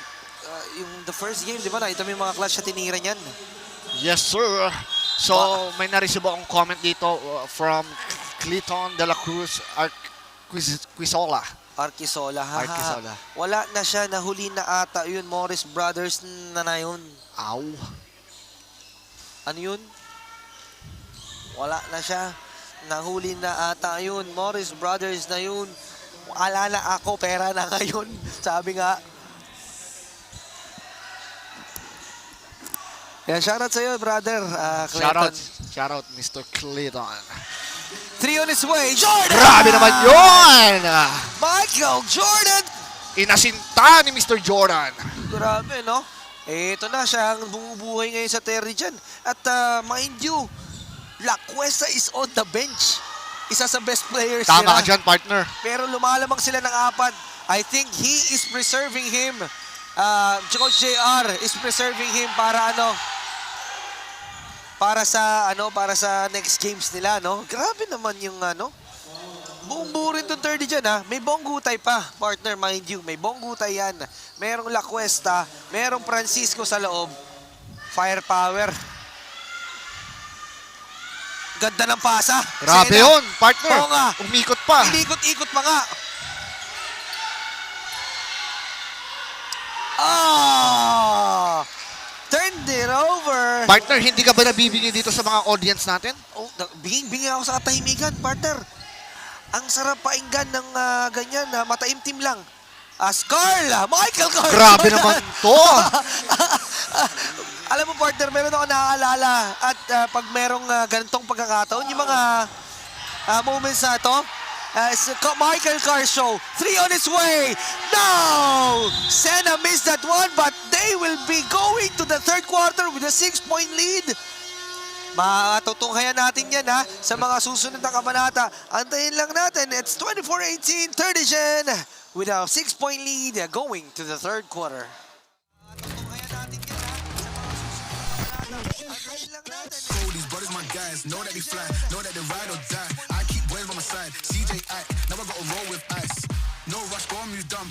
the first game, di ba? Ito may mga clutch na tinira niyan. Yes, sir. So, may na-receive akong comment dito from Clayton de la Cruz Arquisola. Arquisola, ha? Arquisola. Wala na siya, nahuli na ata yun, Morris Brothers na yun. Ow. Ano yun? Wala na siya, nahuli na ata yun, Morris Brothers na yun. Alala ako, pera na ngayon. Sabi nga. Yan, shoutout sa'yo, brother. Clayton. Shoutout, Mr. Clayton. 3 on his way, Jordan! Grabe naman yun! Michael Jordan! Inasinta ni Mr. Jordan. Grabe, no? Ito na, siya ang bumubuhay ngayon sa Terry dyan. At mind you, La Cuesta is on the bench. Isa sa best players Tama nila. ka dyan, partner. Pero lumalamang sila ng 4. I think he is preserving him. Coach JR is preserving him para para sa next games nila, no? Grabe naman yung buong buo rin itong 30 dyan, ha? May Bonggutay pa, partner, mind you. May Bonggutay yan. Merong La Cuesta, merong Francisco sa loob. Firepower. Ganda ng pasa. Grabe Sena. yun, partner. Oo nga. Umikot pa. Inikot-ikot pa nga. Ah! Turned it over. Partner, hindi ka ba nabibigyan dito sa mga audience natin? Oh, binging-bingin ako sa katahimikan, partner. Ang sarap painggan ng ganyan, mataimtim lang. Scarl, Michael Carl. Grabe naman to. Alam mo, partner, meron ako naaalala at pag merong ganitong pagkakataon, yung mga moments na ito, Michael Carr show, 3 on its way. No! Sena missed that one, but they will be going to the third quarter with a 6-point lead. Matutunghayan natin yan, ha, sa mga susunod na kabanata. Antayin lang natin, it's 24-18, 30 Gen with a 6-point lead going to the third quarter. Matutunghayan natin yan, ha, sa mga susunod na kabanata. Antayin lang natin. know that they fly, know that they ride or die. I keep boys by my side, CJ Ike, now I gotta roll with ice. No rush, go on, move dumb.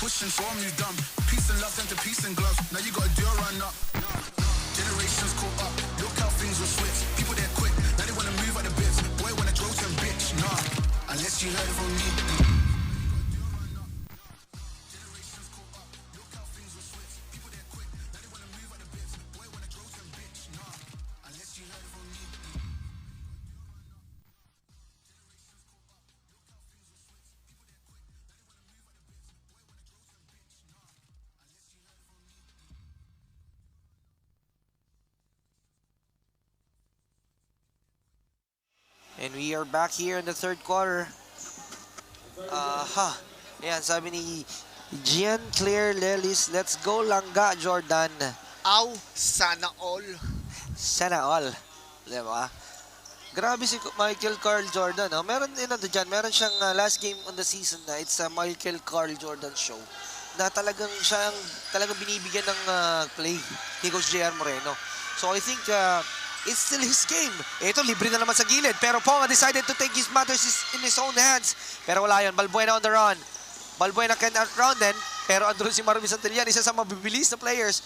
Pushing, so on, move dumb. Peace and love, turn to peace and gloves. Now you gotta do a run up. Generations caught up, look how things will switch. People they're quick, now they wanna move out the bits. Boy wanna grow to bitch, nah. Unless you heard it from me. And we are back here in the third quarter. Ayan, sabi ni Gian Claire Lelis, let's go Langga, Jordan. Aw, sana all. Sana all. Diba? Grabe si Michael Carl Jordan. Oh. Meron dyan, meron siyang last game on the season na it's a Michael Carl Jordan show. Na talagang talagang binibigyan ng play ni Coach JR Moreno. So I think it's still his game. Ito, libre na naman sa gilid. Pero Ponga decided to take his matters in his own hands. Pero wala yun. Balbuena on the run. Balbuena can outrun din. Pero andun si Marvin Santillan, isa sa mabibilis na players.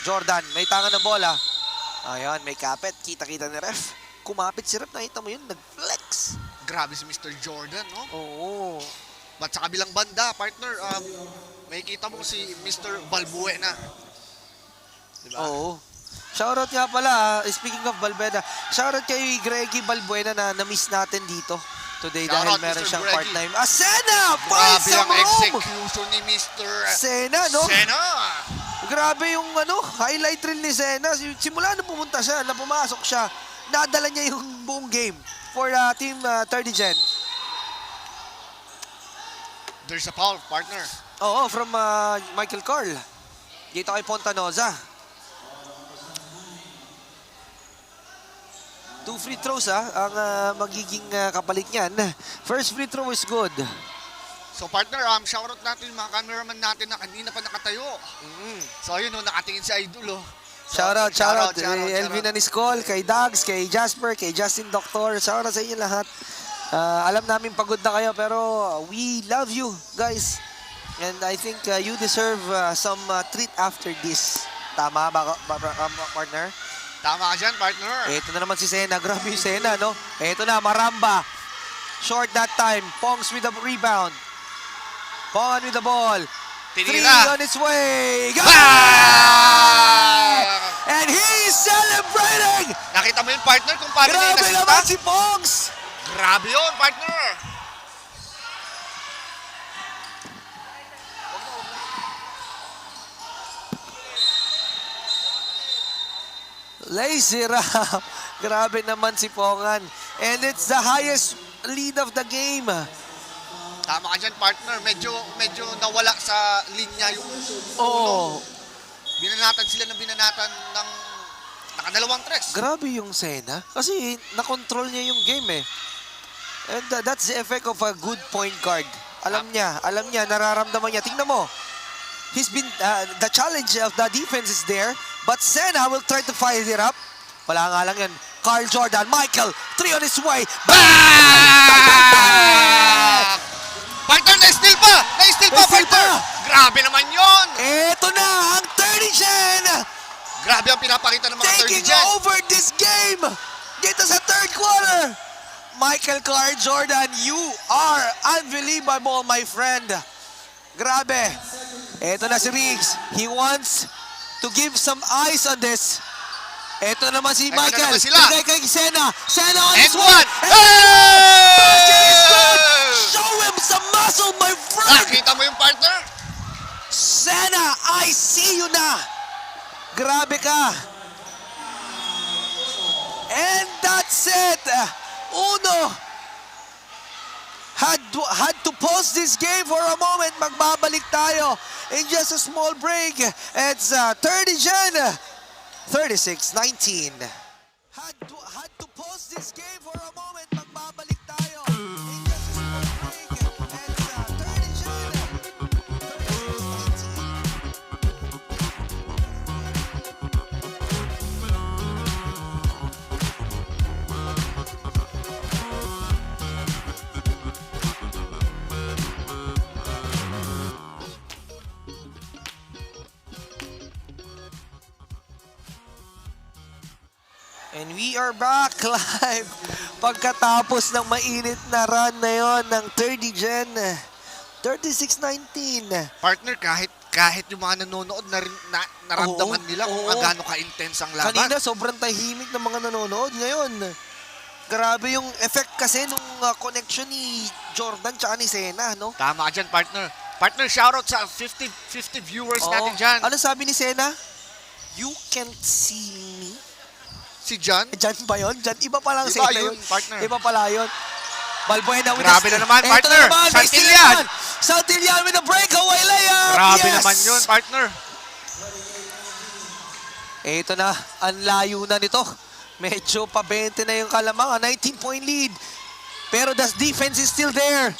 Jordan, may tangan ng bola. Ayan, may kapit. Kita-kita ni ref. Kumapit si ref. Nakita mo yun, nag-flex. Grabe si Mr. Jordan, no? Oo. But sa kabilang banda, partner, may kita mo si Mr. Balbuena. Diba? Oo. Shoutout nga pala, speaking of Balbuena, shoutout kay Greggy Balbuena na na-miss natin dito today dahil Shoutout, meron Mr. siyang Greggy. part-time. Sena! Finds Grabe some ang room! execution ni Mr. Sena, no? Sena! Grabe yung highlight reel ni Sena. Simula na pumunta siya, na pumasok siya, nadala niya yung buong game for team 30 Gen. There's a foul, partner. Oo, from Michael Carl. Dito kay Pontanoza. 2 free throws ang magiging kapalit niyan. First free throw is good. So partner, shoutout natin yung mga cameraman natin na kanina pa nakatayo. So ayun, no, nakatingin si Idol. So, Shoutout. Elvin Aniscol, kay Dags, kay Jasper, kay Justin Doctor. Shoutout sa inyo lahat. Alam namin pagod na kayo pero we love you guys. And I think you deserve some treat after this. Tama ba, partner? Tama ka dyan, partner. Ito na naman si Sena. Grabe yung Sena, no? Ito na, Maramba. Short that time. Pongs with the rebound. Pongan with the ball. Tinira. 3 on its way. Go! And he's celebrating! Nakita mo yung partner kung paano niya Grabe inasinta? naman si Pongs! Grabe yun, partner. Lazy Ram. Grabe naman si Pongan. And it's the highest lead of the game. Tama ka dyan, partner. Medyo nawala sa linya yung Oo. binanatan sila ng binanatan ng nakadalawang tres. Grabe yung Sena. Kasi nakontrol niya yung game eh. And that's the effect of a good point guard. Alam niya, nararamdaman niya. Tingnan mo. He's been, the challenge of the defense is there. But Sena will try to fire it up. Wala nga lang yan. Carl Jordan, Michael, 3 on his way. Partner, na-steal pa! Na-steal pa, Na-steal partner! pa! Grabe naman yon. Ito na ang 30 Gen! Grabe ang pinapakita ng mga 30 Taking Gen. over this game! Dito sa third quarter! Michael Carl Jordan, you are unbelievable, my friend. Grabe. Ito na si Riggs. He wants to give some eyes on this. Ito naman si Ito na Michael. naman sila. Bigay kay Sena. Sena on And his way. one! Basket is good! Show him some muscle, my friend! Nakita mo yung partner? Sena, I see you na! Grabe ka! And that's it! Uno had to pause this game for a moment. Magbabalik tayo in just a small break. It's 30 Gen, 36-19. Had to pause this game for a moment. Magbabalik tayo in just a small break. It's 30 Gen, 36-19. And we are back live pagkatapos ng mainit na run na yon ng 30 Gen. 36-19. Partner, kahit yung mga nanonood naramdaman nila kung gaano ka-intense ang laban. Kanina sobrang tahimik ng mga nanonood. Ngayon, grabe yung effect kasi nung connection ni Jordan tsaka ni Sena, no? Tama ka dyan, partner. Partner, shoutout sa 50 viewers natin dyan. Ano sabi ni Sena? You can't see me. Si John. Diyan ba yun? Diyan, iba pa lang Iba Sena yun, yun. partner. Iba pala yun. Balbuena with Grabe na naman, partner. Santillan. Santillan with a breakaway layup. Grabe Yes! naman yun, partner. Ito na, ang layo na nito. Medyo pa 20 na yung Kalamangan, 19-point lead. Pero the defense is still there.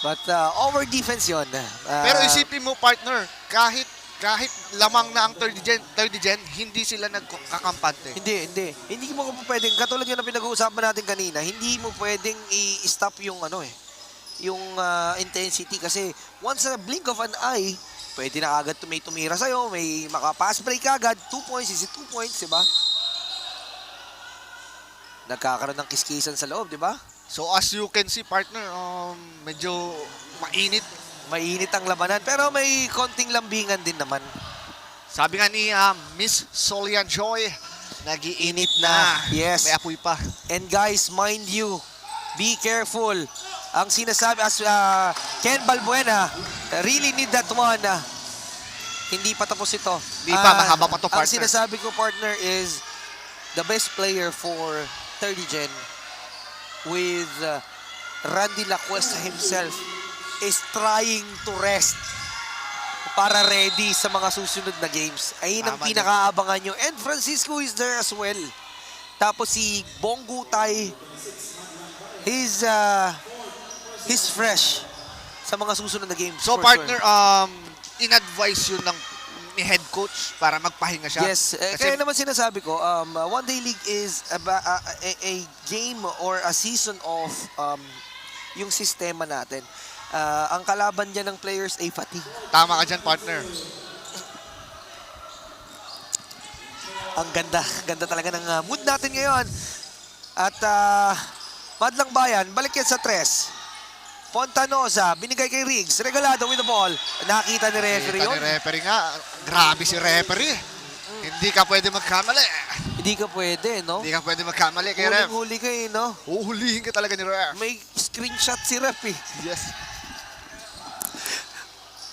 But over defense yon. Pero isipin mo, partner, kahit lamang na ang 30 gen, hindi sila nagkakampante. Hindi mo pwedeng, katulad yun na pinag-uusapan natin kanina, hindi mo pwedeng i-stop yung yung intensity kasi once a blink of an eye, pwede na agad may tumira sa'yo, may maka-pass break agad, 2 points, 2 points, diba? Nagkakaroon ng kiskisan sa loob, diba? So as you can see, partner, medyo mainit. Mainit ang labanan, pero may konting lambingan din naman. Sabi nga ni Miss Solian Joy, nagiinit na. Yes. May apoy pa. And guys, mind you, be careful. Ang sinasabi, as Ken Balbuena, really need that one. Hindi pa tapos ito. Hindi pa, mahaba pa to, Ang partner. sinasabi ko, partner, is the best player for 30 Gen with Randy Lacuesta himself is trying to rest para ready sa mga susunod na games. Ayun ang Tama pinakaabangan nyo. And Francisco is there as well. Tapos si Bongo Tai, he's fresh sa mga susunod na games. So for partner, sure. in-advise yun ni head coach para magpahinga siya. Yes, Kasi kaya naman sinasabi ko, One Day League is a game or a season of yung sistema natin. Ang kalaban dyan ng players ay fatigue. tama ka dyan, partner. Ang ganda talaga ng mood natin ngayon. At Madlang Bayan, balik yan sa tres. Fontanoza, binigay kay Riggs, regalado with the ball. Nakita ni referee Kita yun. ni referee nga, grabe si referee. Hindi ka pwede magkamali. Hindi ka pwede, no? Hindi ka pwede magkamali kay ref. Huling-huli ka eh, no? Uhulihin ka talaga ni ref. May screenshot si ref eh. Yes.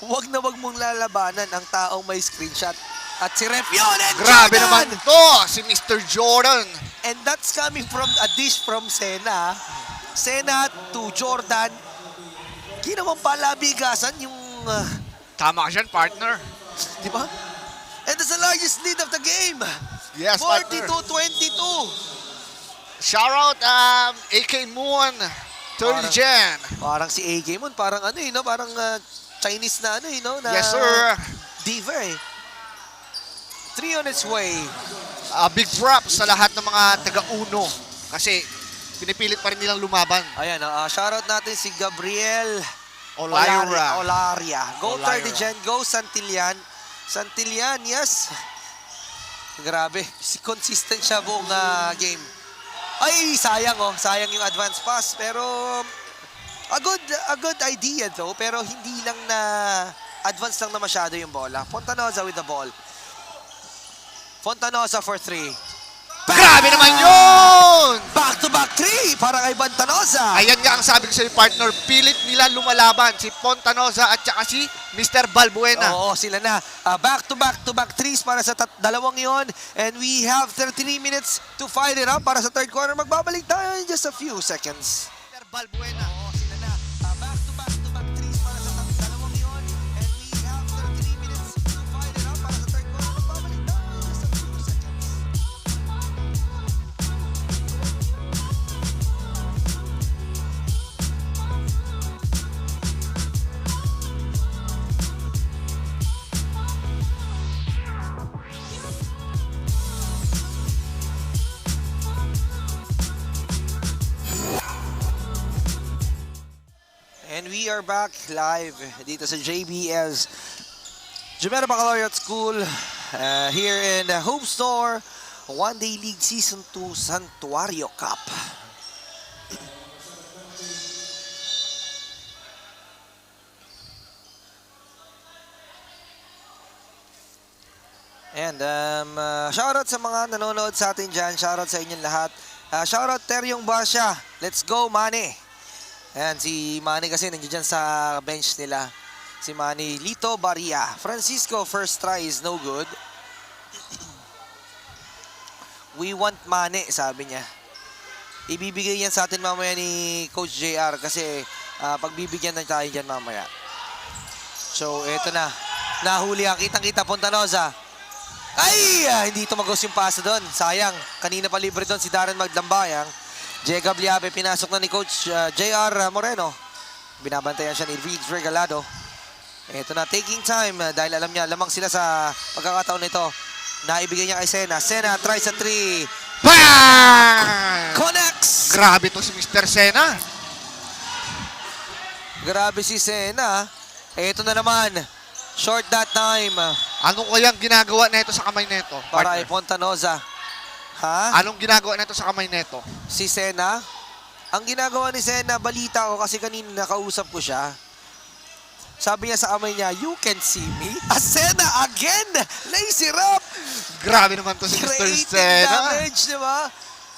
Wag na wag mong lalabanan ang taong may screenshot. At si ref yun! And Grabe Jordan! naman to, si Mr. Jordan. And that's coming from a dish from Sena. Sena to Jordan. Ginawang palabigasan yung... Tama ka dyan, partner. di ba? And that's the largest lead of the game. Yes, partner. 42-22. Shoutout AK Moon, 30 Gen. Parang si AK Moon, parang ano eh, no? Parang Chinese na ano eh, no? Na Yes, sir. diva eh. 3 on its way. Big props sa lahat ng mga taga-uno kasi pinipilit pa rin nilang lumaban. Ayan, shoutout natin si Gabriel Olaira. Olaria. Go Olaira. 30 Gen, go Santillan. Santillan, yes. Grabe, consistent siya buong game. Ay, sayang sayang yung advance pass. Pero a good idea though, pero hindi lang na advance lang na masyado yung bola. Fontanoza with the ball. Fontanoza for 3. Grabe naman yun! Back-to-back 3 para kay Fontanoza. Ayan nga ang sabi ko sa partner, pilit nila lumalaban si Fontanoza at saka si Mr. Balbuena. Oo, sila na. Back-to-back 3s para sa dalawang yon. And we have 33 minutes to fight it up para sa third quarter. Magbabalik tayo in just a few seconds. Mr. Balbuena. Oo, sila na. Back-to-back 3s para sa dalawang yon. And we have 33 minutes to fight it up para sa third quarter. Magbabalik tayo in just a few seconds. And we are back live dito sa JBS Jumera Baccalaureate School here in Hope Store One Day League Season 2 Santuario Cup. And shoutout sa mga nanonood sa atin dyan. Shoutout sa inyong lahat. Shoutout Teryong Basya. Let's go, Manny. Ayan, si Manny kasi nandiyan dyan sa bench nila. Si Manny Lito Baria. Francisco, first try is no good. We want Manny, sabi niya. Ibibigay yan sa atin mamaya ni Coach JR kasi pagbibigyan na tayo dyan mamaya. So, eto na. Nahuli ang kitang-kita Fontanoza. Ay! Hindi tumagos yung pasa doon. Sayang. Kanina pa libre doon si Darren Magdambayang. Jega Bliabe, pinasok na ni Coach JR Moreno. Binabantayan siya ni Reeds Regalado. Ito na, taking time dahil alam niya, lamang sila sa pagkakataon nito. Naibigay niya kay Sena. Sena try sa 3. Bang! Connects! Grabe to si Mr. Sena. Grabe si Sena. Ito na naman. Short that time. Ano kayang ginagawa nito sa kamay nito? Para kay partner? Fontanoza. Ha? Anong ginagawa nito sa kamay nito? Si Sena? Ang ginagawa ni Sena, balita ko kasi kanina nakausap ko siya. Sabi niya sa kamay niya, you can see me. Sena again! Naisirap! Grabe naman to si Mr. Creating Sena. damage, di ba?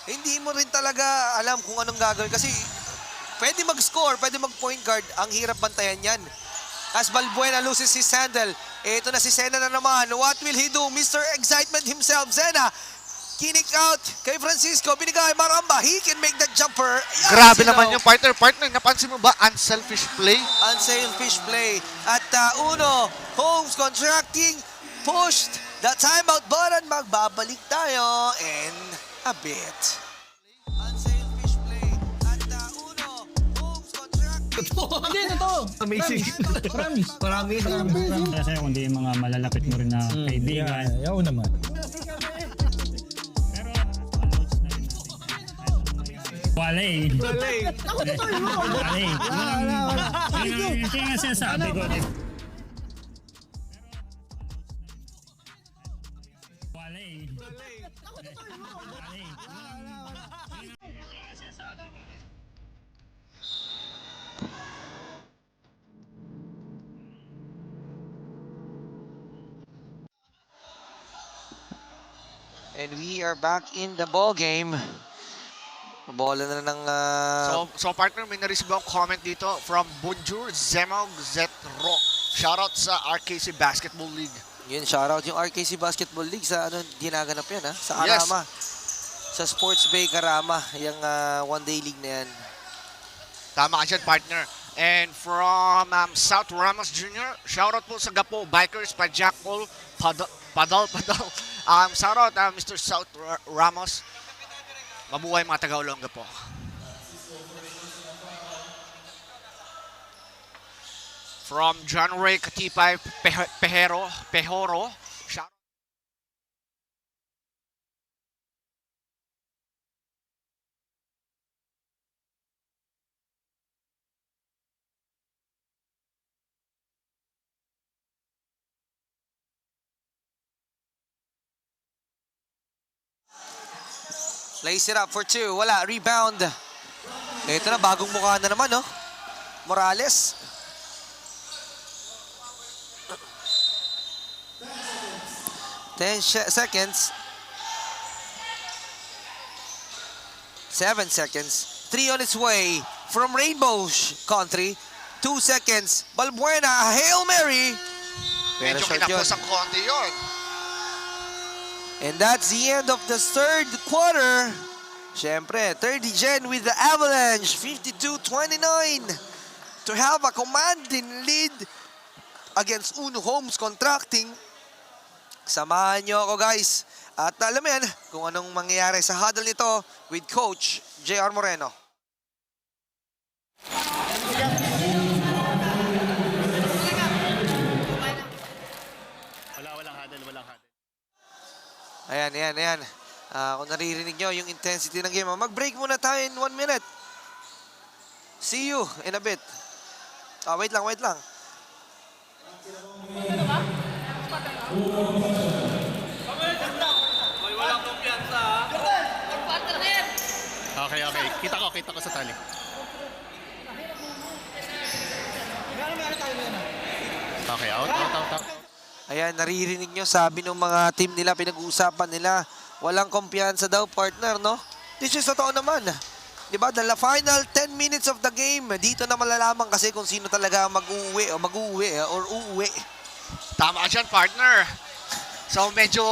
Hindi mo rin talaga alam kung anong gagawin. Kasi pwede mag-score, pwede mag-point guard. Ang hirap bantayan yan. As Balbuena loses his handle. Ito na si Sena na naman. What will he do? Mr. Excitement himself. Sena, kinik out kay Francisco. Binigay Maramba. He can make that jumper. Yan, Grabe sino? naman yung partner. Partner, napansin mo ba? Unselfish play. Unselfish play. At Uno, Holmes contracting, pushed the timeout button. Magbabalik tayo in a bit. Unselfish play. At Uno, Holmes contracting. Hindi, totoo. Amazing. Promise. Promise. Kasi kundi yung mga malalapit mo rin na kaibigan. Ayaw naman. Pero, wala eh. Wala eh. Kaya nga sinasabi ko. Wala eh. And we are back in the ball game. Bola na ng So partner, may na-receive akong comment dito from Bonjour Zemog Zetrock. Shoutout sa RKC Basketball League. yun, shoutout yung RKC Basketball League sa ginaganap yan sa Yes. Karama. Sa Sports Bay Karama, yung one day league na yan. Tama ka dyan, partner. And from South Ramos Jr., shoutout po sa Gapo Bikers, Pajak Paul, Padal. Shoutout Mr. South Ramos. Mabuhay mga taga-Olonga po. From John Ray Katipay Pehoro, shout Lays it up for 2. Wala. Rebound. Ito na, bagong mukha na naman, no? Morales. Seconds. 7 seconds. 3 on its way from Rainbow Country. 2 seconds. Balbuena, Hail Mary. Pero medyo short yun. kinapos ang konti yun. And that's the end of the third quarter. Siyempre, 30 Gen with the Avalanche, 52-29 to have a commanding lead against Uno Homes Contracting. Samahan nyo ako, guys. At alam mo yan, kung anong mangyayari sa huddle nito with Coach JR Moreno. Walang huddle. Ayan. Kung naririnig nyo yung intensity ng game, mag-break muna tayo in 1 minute. See you in a bit. Wait lang. Okay. Kita ko sa tali. Okay, out. Ayan, naririnig nyo, sabi ng mga team nila, pinag-uusapan nila, walang kumpiyansa daw, partner, no? This is totoo naman. Diba, the final 10 minutes of the game, dito na malalaman kasi kung sino talaga mag-uwi or uuwi. Tama ka dyan, partner. So medyo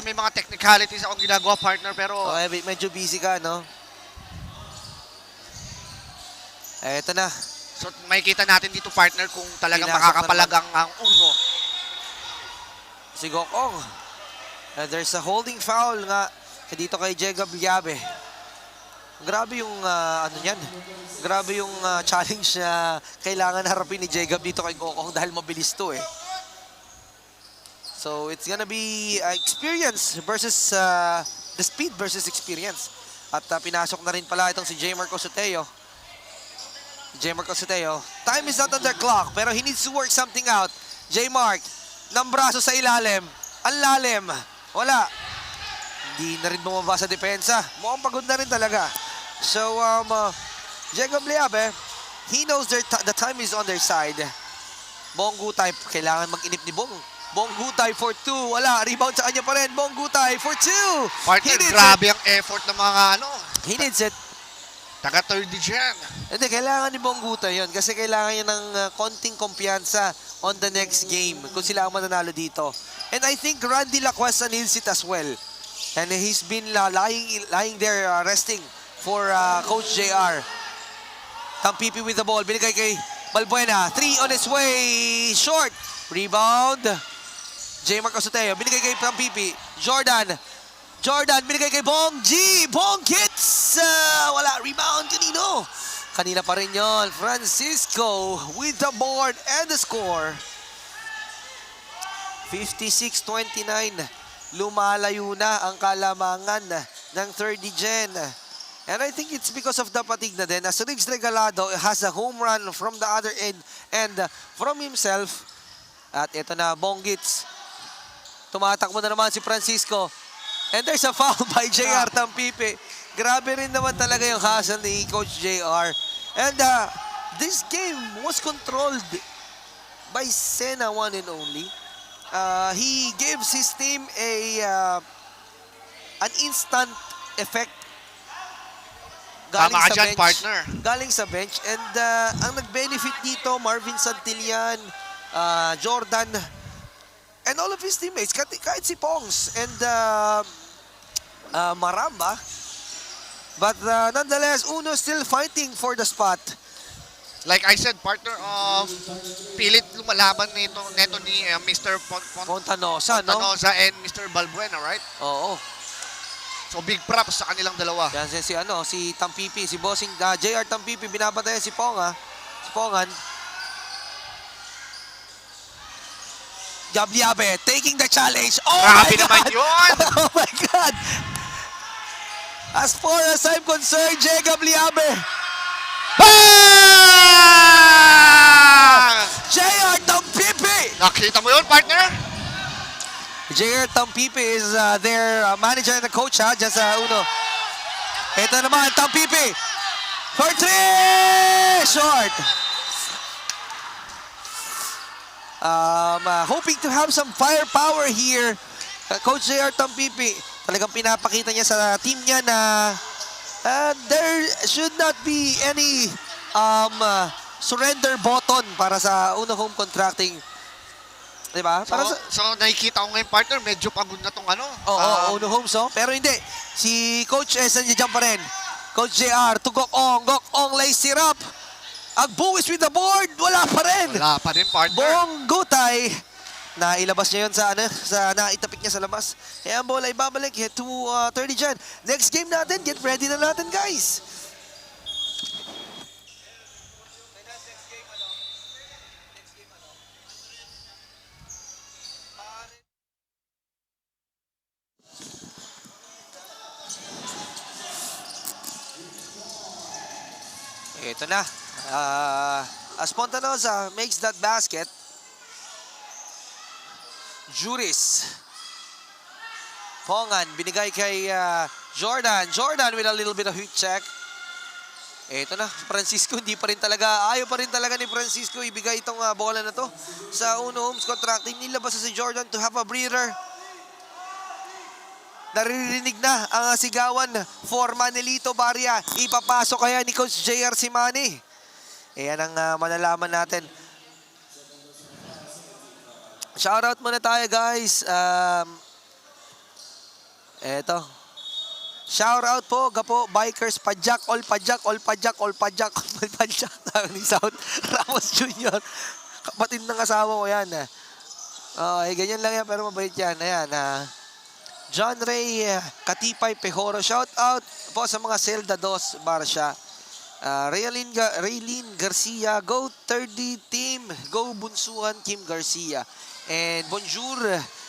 may mga technicalities akong ginagawa, partner, pero Okay, medyo busy ka, no? Eto na. so makikita natin dito, partner, kung talagang Pinasok na makakapalagang ang uno. Si Gokong. There's a holding foul nga dito kay Jacob Liabe. Grabe yung ano yan. Grabe yung challenge na kailangan harapin ni Jacob dito kay Gokong dahil mabilis to eh. So it's gonna be experience versus the speed versus experience. At pinasok na rin pala itong si J. Marco Soteo. Time is not on the clock pero he needs to work something out. J. Mark ng braso sa ilalim. Ang lalim. Wala. Hindi na rin bumaba sa depensa. Mukhang pagod na rin talaga. So, Jacob Liabe, he knows the time is on their side. Bong Gutay, kailangan mag-inip ni Bong. Bong Gutay for 2. Wala. Rebound sa kanya pa rin. Bong Gutay for 2. Partner, grabe ang effort ng mga He needs it. taga 30 dyan. Hindi, kailangan ni Bong Gutay yun kasi kailangan niya ng konting kumpiyansa on the next game kung sila ang mananalo dito. And I think Randy Lacuesta needs it as well. And he's been lying there resting for Coach JR. Tampipi with the ball. Binigay kay Balbuena. 3 on its way. Short. Rebound. J. Marco Soteo. Binigay kay Tampipi. Jordan. Binigay kay Bong G. Bong hits. Wala. Rebound. Kanina pa rin yun. Francisco with the board and the score. 56-29. Lumalayo na ang kalamangan ng 30 Gen. And I think it's because of the fatigue na din. As Riggs Regalado has a home run from the other end and from himself. At ito na, Bonggits. Tumatakbo na naman si Francisco. And there's a foul by JR Tampipi. Grabe rin naman talaga yung hustle ni Coach JR. And this game was controlled by Sena one and only. He gives his team an instant effect. Tama ka dyan, partner. Galing sa bench. And ang nag-benefit dito, Marvin Santillan, Jordan, and all of his teammates. Kahit si Pongs and Maramba. But nonetheless, Uno still fighting for the spot. Like I said, partner, pilit lumalaban neto ni Mr. Fontanosa, no? Fontanosa and Mr. Balbuena, right? Oo. So big props sa kanilang dalawa. Yan si Tampipi, si Bossing, JR Tampipi, binabatayan si Ponga. Si Pongan. Gabliabe taking the challenge. Oh Grabe my God! naman yun! Oh my God! As far as I'm concerned, Jay Gabliabe. Bang! JR Tampipi! Nakita mo yun, partner? JR Tampipi is their manager and the coach, ha? Just Uno. Ito naman, Tampipi. For 3! Short. Hoping to have some firepower here. Coach JR Tampipi, talagang pinapakita niya sa team niya na there should not be any surrender button para sa Uno Home Contracting. Diba? So nakikita ko ngayon, partner, medyo pagod na tong Oo, Uno Homes, oh. Pero hindi. Si Coach S nandiyan pa rin. Coach JR to Gokong. Gokong lays it up. Agbuwis with the board. Wala pa rin. Wala pa rin, partner. Bong Gutay. Nailabas niya yun sa naitapik niya sa labas. Kaya ang bola ay babalik to 30 Gen. Next game natin, get ready na natin, guys. Ito na. As Fontanosa makes that basket. Juris. Pongan, binigay kay Jordan with a little bit of heat check. Eto na, Francisco, hindi pa rin talaga, ayaw pa rin talaga ni Francisco ibigay itong bola na to sa Uno Homes Contracting. Nilabas na si Jordan to have a breather. Naririnig na ang sigawan for Manelito Barria. Ipapasok kaya ni Coach JR si Manny. Ayan ang malalaman natin. Shoutout muna tayo guys. Eto. Shout out po, gapo, bikers, padjak, all padjak, all padjak, all padjak, all padjak. Ni South Ramos Jr. Kapatid ng asawa ko yan. Ganyan lang yan, pero mabait yan. Ayan, John Ray Katipay Pejoro. Shout out po sa mga Zelda 2 Barsha. Raylene Garcia, go 30 team, go Bunsuhan Kim Garcia. And bonjour,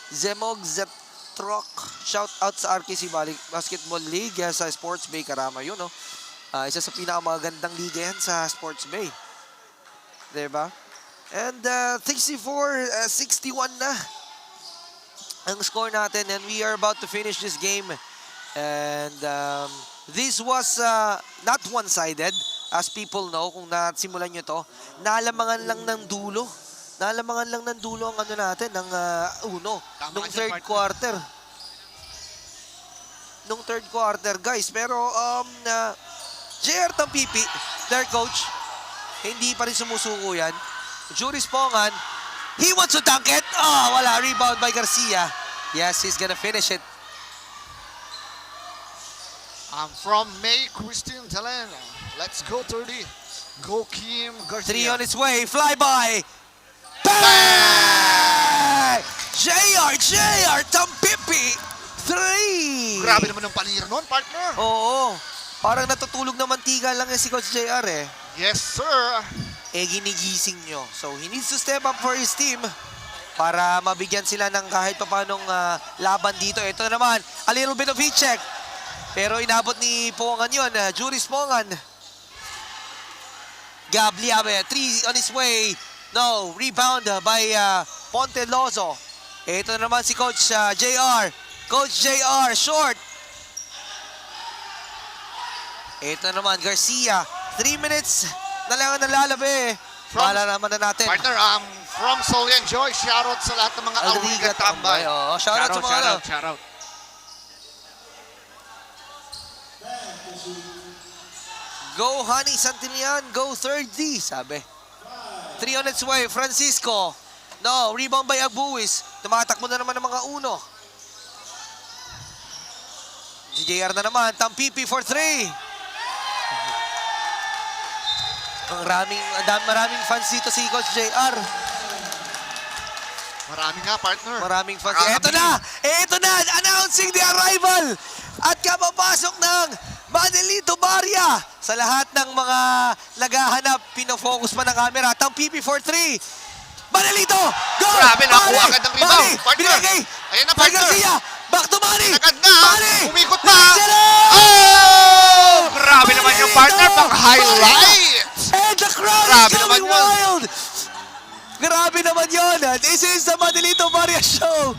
Zemog Zetrok. Shout out sa RKC Basketball League sa Sports Bay Karama. Yun, no? Isa sa pinakamagandang liga yan sa Sports Bay. Diba? And 64-61 na ang score natin. And we are about to finish this game. And this was not one-sided. As people know, kung nasimulan nyo to, nalamangan lang ng dulo. Nalamangan lang ng dulo ang ano natin, ng Uno. Nung third quarter. Nung third quarter, guys. Pero, JR Tampipi, their coach, hindi pa rin sumusuko yan. Juris Pongan, he wants to dunk it. Wala. Rebound by Garcia. Yes, he's gonna finish it. From May Christine Talen. Let's go 30. Go Kim Garcia. 3 on its way. Fly by. Bang! JR Tampipi. 3. Grabe naman ang panir nun, partner. Oo. Parang natutulog na mantika lang yan si Coach JR eh. Yes, sir. Ginigising nyo. So, he needs to step up for his team para mabigyan sila ng kahit papanong laban dito. Ito naman, a little bit of heat check. Pero inabot ni Pongan yun. Juris Pongan. Gabliabe, 3 on his way. No, rebound by Ponte Lozo. Ito naman si Coach JR. Coach JR, short. Ito naman, Garcia. 3 minutes na lang ang nalalabi. Bahala naman na natin. Partner, from Solian Joy, shoutout sa lahat ng mga Alriga tambay. Shoutout sa mga Shoutout. Go Honey Santillan, go 30, sabi. 3 on its way, Francisco. No, rebound by Agbuwis. Tumatakbo na naman ng mga Uno. JR na naman, Tampipi for 3. Maraming fans dito si Coach JR. Marami nga, partner. Maraming fans. Ito na, announcing the arrival at kapapasok ng Manelito Barria. Sa lahat ng mga naghahanap, pinofocus pa ng camera. Tampipi for 3. Manelito! Go! Grabe, nakuha agad ng rebound. Partner. Binigay! Ayan na, partner. Garcia! Back to Manny! Agad na. Manny! Umikot pa. Oh! Grabe naman yung partner. Pang-highlight. And the crowd Grabe is naman going yun. wild! Grabe naman yun! This is the Manelito Barria Show!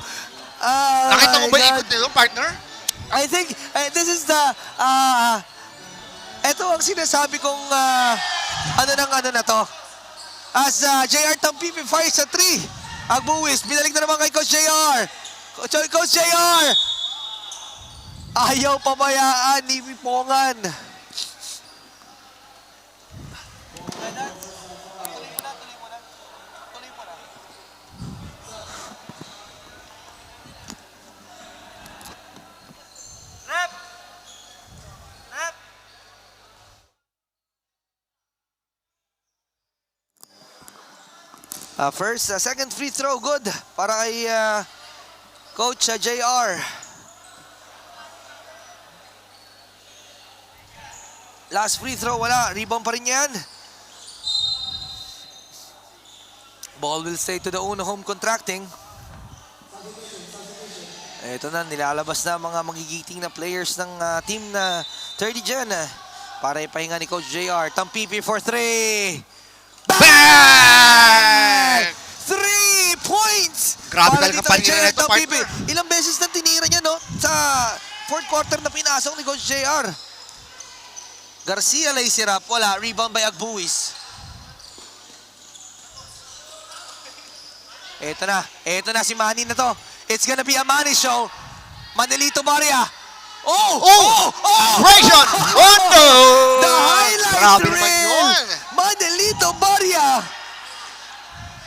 Nakita mo my ba God. ikot nito, partner? I think this is the ito ang sinasabi kong ano na to. As JR Tampipi fires sa 3. Agbuwis, binalik na naman kay Coach JR. Coach JR! Ayaw pabayaan ni Pongan. Second free throw, good. Para kay Coach JR. Last free throw, wala. Rebound pa rin yan. Ball will stay to the Uno Home Contracting. Ito na, nilalabas na mga magigiting na players ng team na 30 Gen. Para ipahinga ni Coach JR. Tampipi for 3. Bang! 3 points! Grabe Para talaga dito panira kay nito, Tampipi. partner. Ilang beses na tinira niya, no? Sa fourth quarter na pinasok ni Coach JR. Garcia lays it up. Wala. Rebound by Agbuis. Ito na si Manny na to. It's gonna be a Manny show. Manelito Barria. Ration Rondo! The highlight Grabe naman reel. yun! Manelito Barria.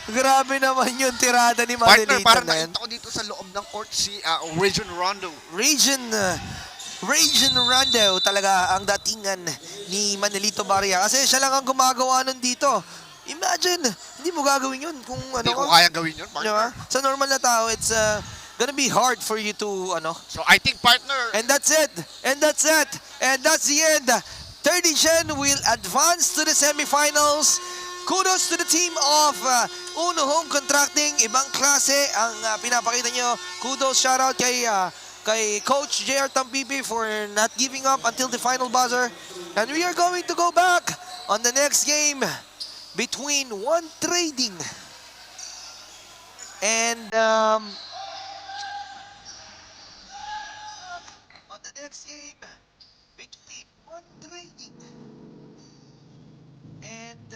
Grabe naman yung tirada ni Partner, Manelito parang na yan. nakita ko dito sa loob ng court si Region Rondo. Region Rondo talaga ang datingan ni Manelito Barria. Kasi siya lang ang gumagawa nun dito. Imagine, hindi mo gagawin yun kung ano Hindi ko ka. kayang gawin yun, partner. Diba? Sa normal na tao, it's gonna be hard for you to, So I think, partner, and that's it. And that's it. And that's the end. 30 Gen will advance to the semifinals. Kudos to the team of Uno Home Contracting. Ibang klase ang pinapakita nyo. Kudos, shoutout kay Coach JR Tampipi for not giving up until the final buzzer. And we are going to go back on the next game between One Trading and on the next game between One Trading and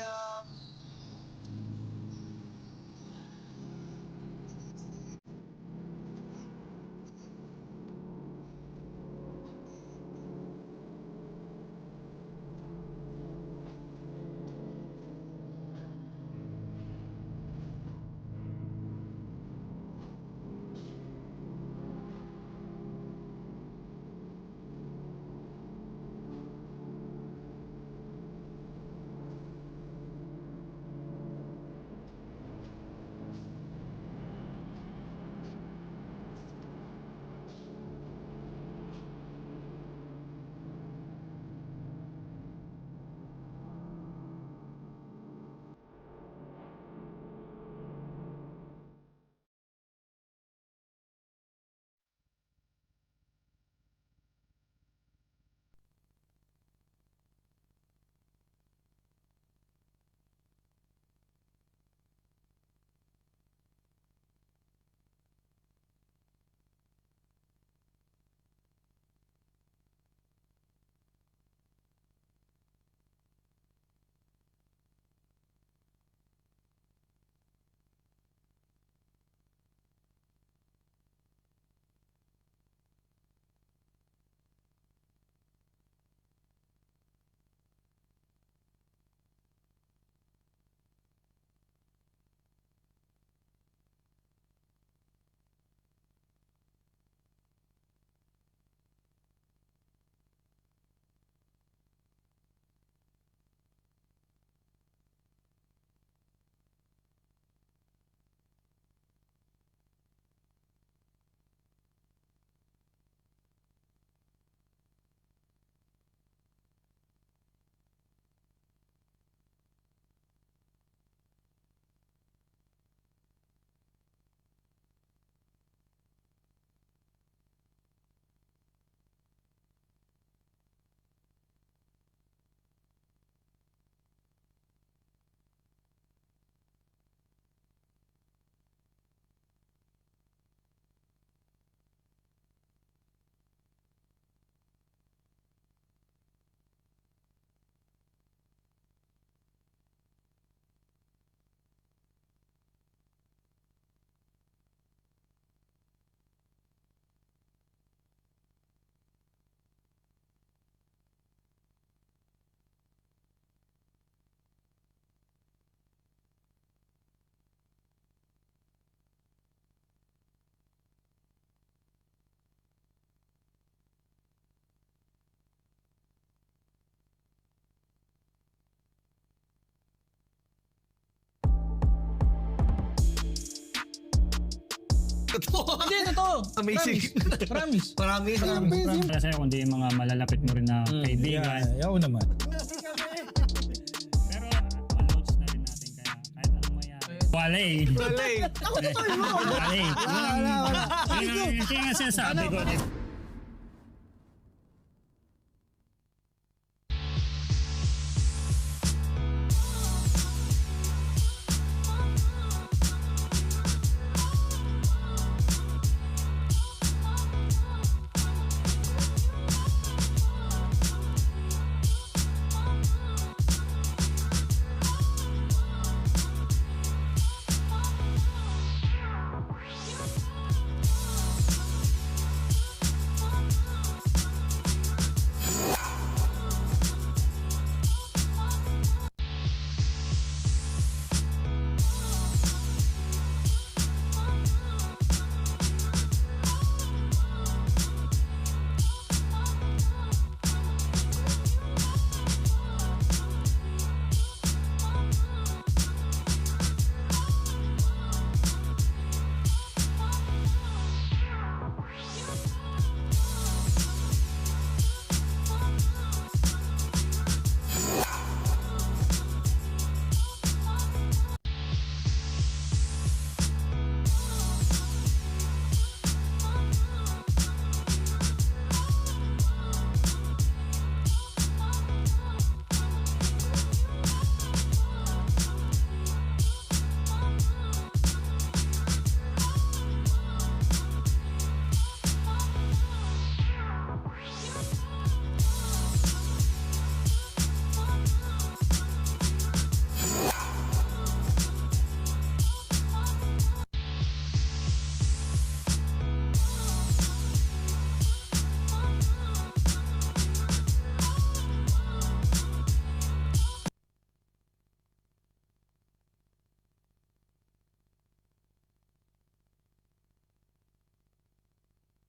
Hindi, totoo. Amazing. Promise. Promise. Kasi kundi yung mga malalapit mo rin na kaibigan. Ayaw naman. Pero ma-loads na rin natin kaya kahit anong mangyari. Wala eh. Wala eh. Ako totoo yun. Wala eh. Yun nga sinasabi ko.